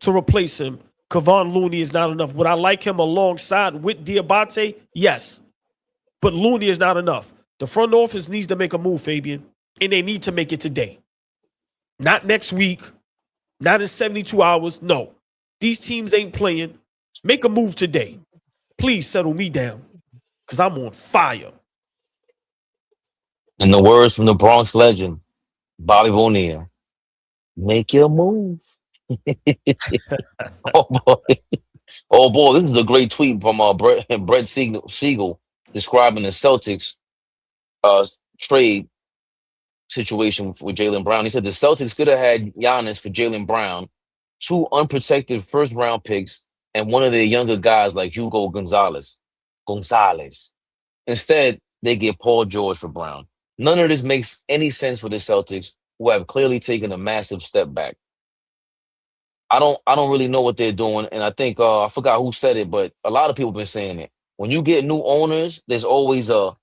to replace him, Kevon Looney is not enough. Would I like him alongside with Diabate? Yes. But Looney is not enough. The front office needs to make a move, Fabian, and they need to make it today. Not next week, not in 72 hours. No. These teams ain't playing. Make a move today. Please settle me down because I'm on fire. In the words from the Bronx legend, Bobby Bonilla, make your move. Oh boy. Oh boy, this is a great tweet from Brett Siegel describing the Celtics trade situation with Jaylen Brown. He said the Celtics could have had Giannis for Jaylen Brown, 2 unprotected first round picks, and one of their younger guys like Hugo Gonzalez. Instead, they get Paul George for Brown. None of this makes any sense for the Celtics, who have clearly taken a massive step back. I don't really know what they're doing, and I think I forgot who said it, but a lot of people have been saying it. When you get new owners, there's always a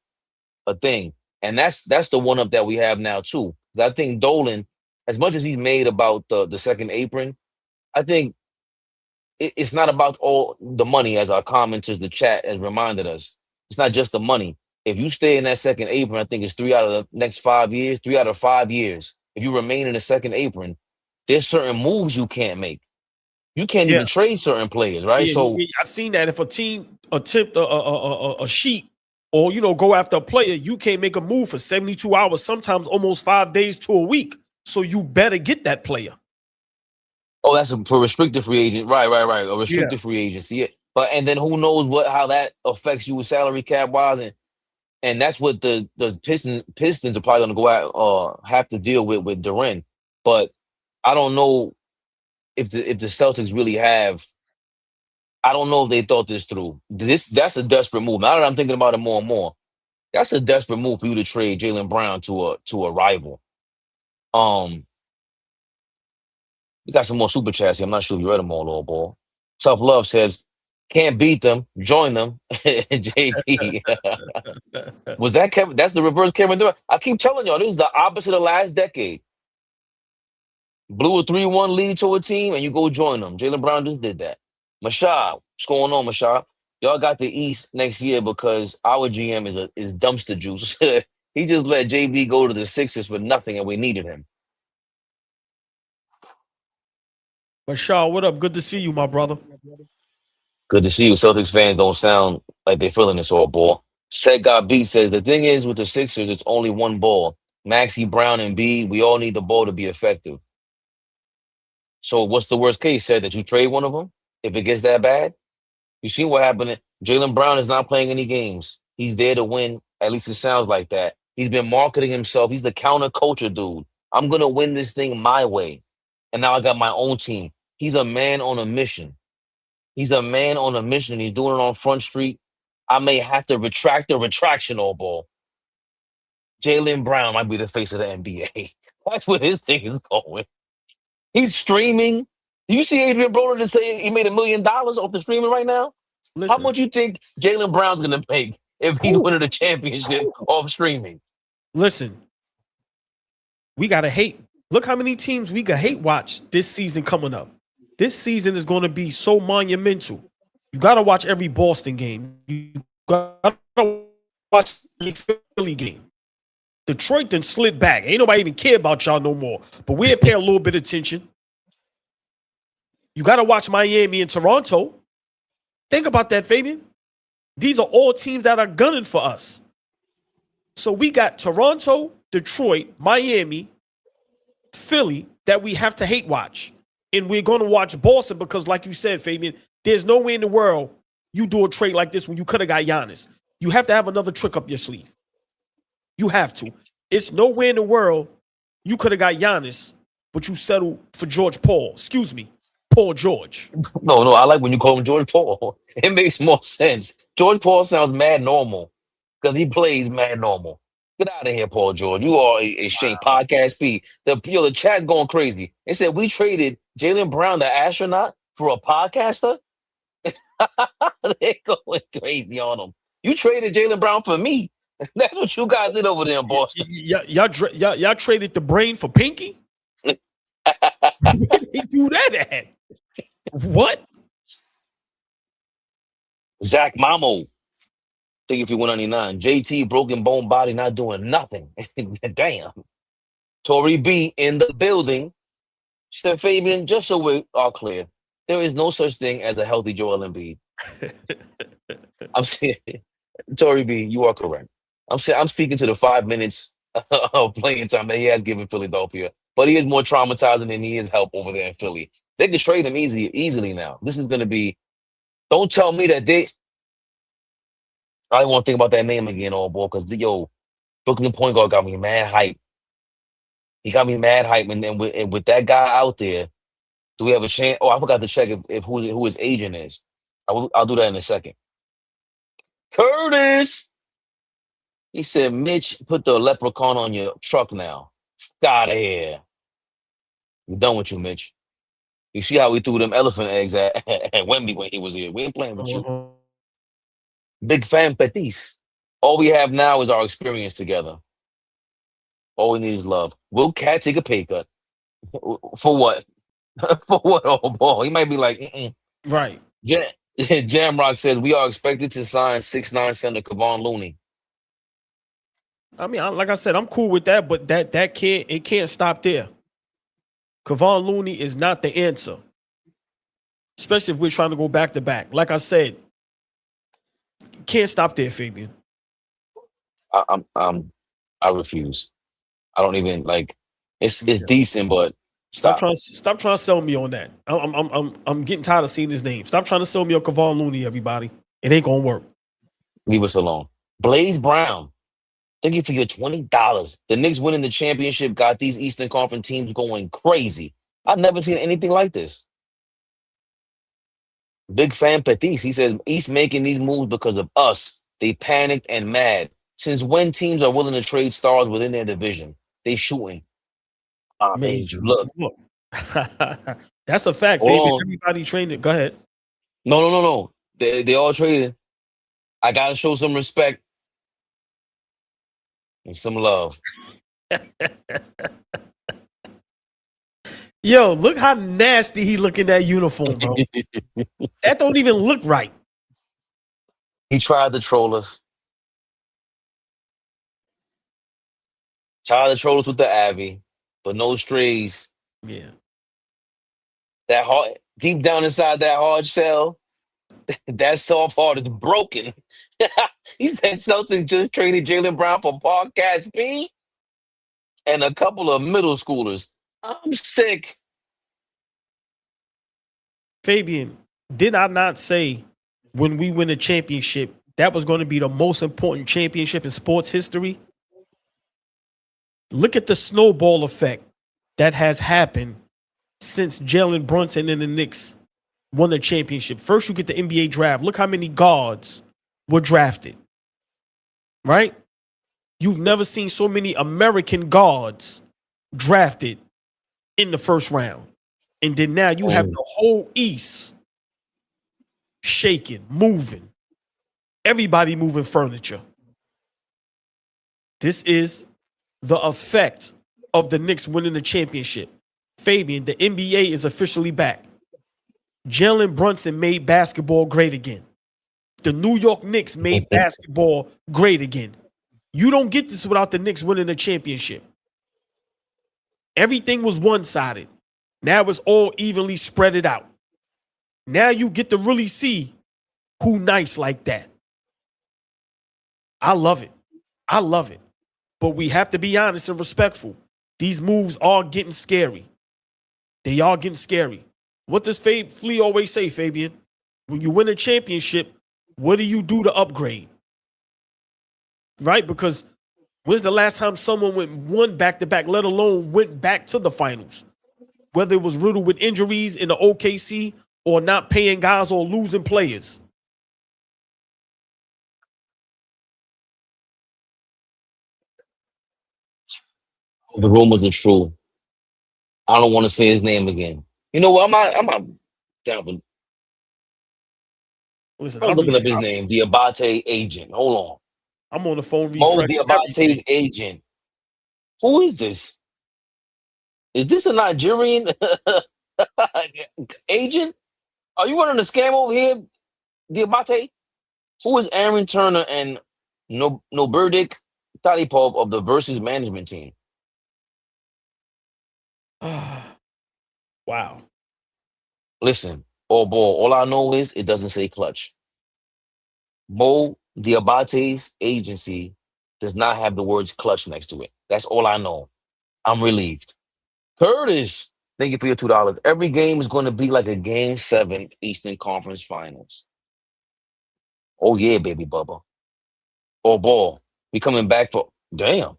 thing, and that's the one up that we have now too. 'Cause I think Dolan, as much as he's made about the second apron, I think it's not about all the money, as our commenters, the chat, has reminded us. It's not just the money. If you stay in that second apron, I think it's 3 out of the next 5 years, 3 out of 5 years. If you remain in the second apron, there's certain moves you can't make. You can't Yeah. even trade certain players, right? Yeah, So I seen that if a team attempt a sheet or go after a player, you can't make a move for 72 hours, sometimes almost 5 days to a week. So you better get that player. oh, that's for restricted free agent. Right. A restricted free agency. Yeah. But and then who knows how that affects you with salary cap wise, and that's what the Pistons are probably gonna go out have to deal with Duren. But I don't know if the Celtics really have. I don't know if they thought this through. That's a desperate move. Now that I'm thinking about it more and more, that's a desperate move for you to trade Jaylen Brown to a rival. We got some more super chats here. I'm not sure if you read them all, old ball. Tough Love says, can't beat them, join them. JP. Was that Kevin? That's the reverse Kevin Durant. I keep telling y'all, this is the opposite of last decade. Blew a 3-1 lead to a team, and you go join them. Jaylen Brown just did that. Mashab, what's going on, Mashab? Y'all got the East next year because our GM is dumpster juice. He just let JB go to the Sixers for nothing, and we needed him. Bashar, what up? Good to see you, my brother. Good to see you. Celtics fans don't sound like they're feeling this all ball. Said God beat says the thing is with the Sixers, it's only one ball. Maxey, Brown, and B, we all need the ball to be effective. So what's the worst case? Said that you trade one of them if it gets that bad? You see what happened? Jaylen Brown is not playing any games. He's there to win. At least it sounds like that. He's been marketing himself. He's the counterculture dude. I'm going to win this thing my way. And now I got my own team. He's a man on a mission. He's a man on a mission. He's doing it on Front Street. I may have to retract the retractional ball. Jaylen Brown might be the face of the NBA. That's where his thing is going. He's streaming. Do you see Adrian Broner just say he made $1 million off the streaming right now? Listen, How much you think Jaylen Brown's going to make if he wins the championship off streaming? listen, we got to hate. Look how many teams we got hate watch this season coming up. This season is going to be so monumental. You got to watch every Boston game. You got to watch every Philly game. Detroit then slid back. Ain't nobody even care about y'all no more. But we'll pay a little bit of attention. You got to watch Miami and Toronto. Think about that, Fabian. These are all teams that are gunning for us. So we got Toronto, Detroit, Miami, Philly that we have to hate watch. And we're going to watch Boston because, like you said, Fabian, there's no way in the world you do a trade like this when you could have got Giannis. You have to have another trick up your sleeve. You have to. It's nowhere in the world you could have got Giannis, but you settled for George Paul. Excuse me, Paul George. No, I like when you call him George Paul. It makes more sense. George Paul sounds mad normal because he plays mad normal. Get out of here, Paul George. You are a shame. Podcast P. The chat's going crazy. They said we traded Jaylen Brown, the astronaut, for a podcaster. They're going crazy on him. You traded Jaylen Brown for me. That's what you guys did over there in Boston. Y'all traded the brain for Pinky? Where did they do that at? What? Zach Mamo. Thank you for 199. JT, broken bone body, not doing nothing. Damn. Tori B in the building. She said, Fabian, just so we are clear, there is no such thing as a healthy Joel Embiid. I'm saying, Tori B, you are correct. I'm speaking to the 5 minutes of playing time that he has given Philadelphia, but he is more traumatizing than he is help over there in Philly. They can trade him easily now. This is going to be. Don't tell me that they. I don't want to think about that name again, all boy, because Brooklyn point guard got me mad hype. He got me mad hype, and then with that guy out there, do we have a chance? Oh, I forgot to check if who his agent is. I'll do that in a second. Curtis. He said, Mitch, put the leprechaun on your truck now. Out of here. We're done with you, Mitch. You see how we threw them elephant eggs at Wemby when he was here. We ain't playing with you. Big fan Pettis. All we have now is our experience together. All we need is love. Will Cat take a pay cut? For what? For what, old boy? He might be like, Right. Jamrock says, we are expected to sign 6'9" center Kevon Looney. I mean, like I said, I'm cool with that, but that can't stop there. Kevon Looney is not the answer, especially if we're trying to go back to back. Like I said, can't stop there, Fabian. I refuse. I don't even like. It's decent, but stop. Stop trying to sell me on that. I'm getting tired of seeing his name. Stop trying to sell me on Kevon Looney, everybody. It ain't gonna work. Leave us alone. Blaze Brown. Thank you for your $20. The Knicks winning the championship got these Eastern Conference teams going crazy. I've never seen anything like this. Big fan Pettis. He says, East making these moves because of us. They panicked and mad. Since when teams are willing to trade stars within their division? They shooting. Look. That's a fact, Fabian. Everybody trained it. Go ahead. No. They all traded. I got to show some respect. And some love. Yo, look how nasty he look in that uniform, bro. That don't even look right. He tried to troll us. Tried to troll us with the Abbey, but no strays. Yeah. That heart, deep down inside that hard shell, that soft heart is broken. He said Celtics just traded Jaylen Brown for Podcast P and a couple of middle schoolers. I'm sick. Fabian, did I not say when we win a championship, that was going to be the most important championship in sports history? Look at the snowball effect that has happened since Jalen Brunson and the Knicks won the championship. First, you get the NBA draft. Look how many guards were drafted, right? You've never seen so many American guards drafted in the first round. And then now you have the whole East shaking, moving. Everybody moving furniture. This is the effect of the Knicks winning the championship. Fabian, the NBA is officially back. Jalen Brunson made basketball great again. The New York Knicks made basketball great again. You don't get this without the Knicks winning the championship. Everything was one-sided. Now it's all evenly spread out. Now you get to really see who nice like that. I love it. I love it. But we have to be honest and respectful. These moves are getting scary. They are getting scary. What does Flea always say, Fabian? When you win a championship, what do you do to upgrade? right? Because when's the last time someone won back-to-back, let alone went back to the finals? Whether it was riddled with injuries in the OKC or not paying guys or losing players. The rumors are true. I don't want to say his name again. You know what? I'm not down for. Listen, I was looking up his name, the Abate agent. Hold on. I'm on the phone Mo refreshing Diabate's everything. agent. Who is this? Is this a Nigerian agent? Are you running a scam over here, Diabate? Who is Aaron Turner and Noburdik Talipov of the Versus management team? Wow. Listen, all ball. All I know is it doesn't say clutch. Mo Diabate's agency does not have the words clutch next to it. That's all I know. I'm relieved. Curtis, thank you for your $2. Every game is going to be like a Game 7 Eastern Conference Finals. Oh, yeah, baby Bubba. All ball. We coming back for... Damn.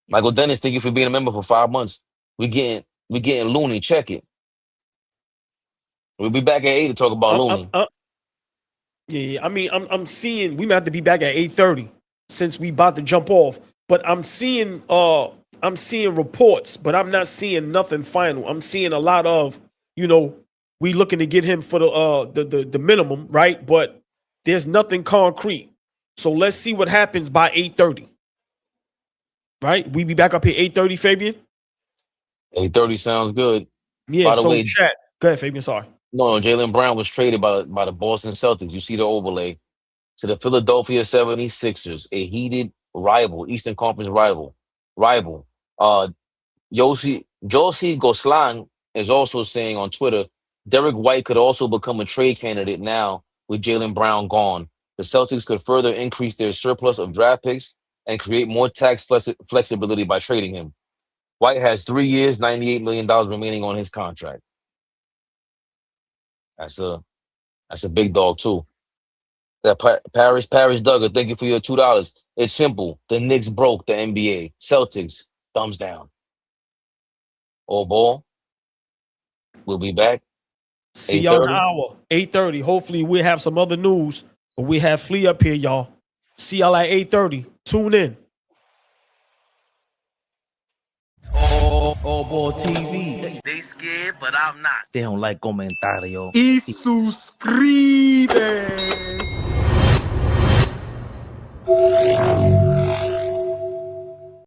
Michael Dennis, thank you for being a member for 5 months. We getting Looney. Check it. We'll be back at 8 to talk about Looney. Yeah. I mean, I'm seeing we might have to be back at 8:30 since we about to jump off. But I'm seeing reports, but I'm not seeing nothing final. I'm seeing a lot of, we looking to get him for the minimum, right? But there's nothing concrete. So let's see what happens by 8:30. Right? We be back up here 8:30, Fabian. 8:30 sounds good. Yeah. By the So way, chat. Go ahead, Fabian. Sorry. no, Jaylen Brown was traded by the Boston Celtics. You see the overlay to the Philadelphia 76ers, a heated rival, Eastern Conference rival. Josie Goslang is also saying on Twitter, Derek White could also become a trade candidate now with Jaylen Brown gone. The Celtics could further increase their surplus of draft picks and create more tax flexibility by trading him. White has 3 years, $98 million remaining on his contract. That's a big dog too. That Paris Duggar, thank you for your $2. It's simple. The Knicks broke the NBA. Celtics, thumbs down. All ball. We'll be back. See y'all in an 8:30. hour. 8:30. Hopefully we'll have some other news. But we have Flea up here, y'all. See y'all at 8:30. Tune in. AllBall TV. They scared, but I'm not. They don't like comentario. Y suscribe.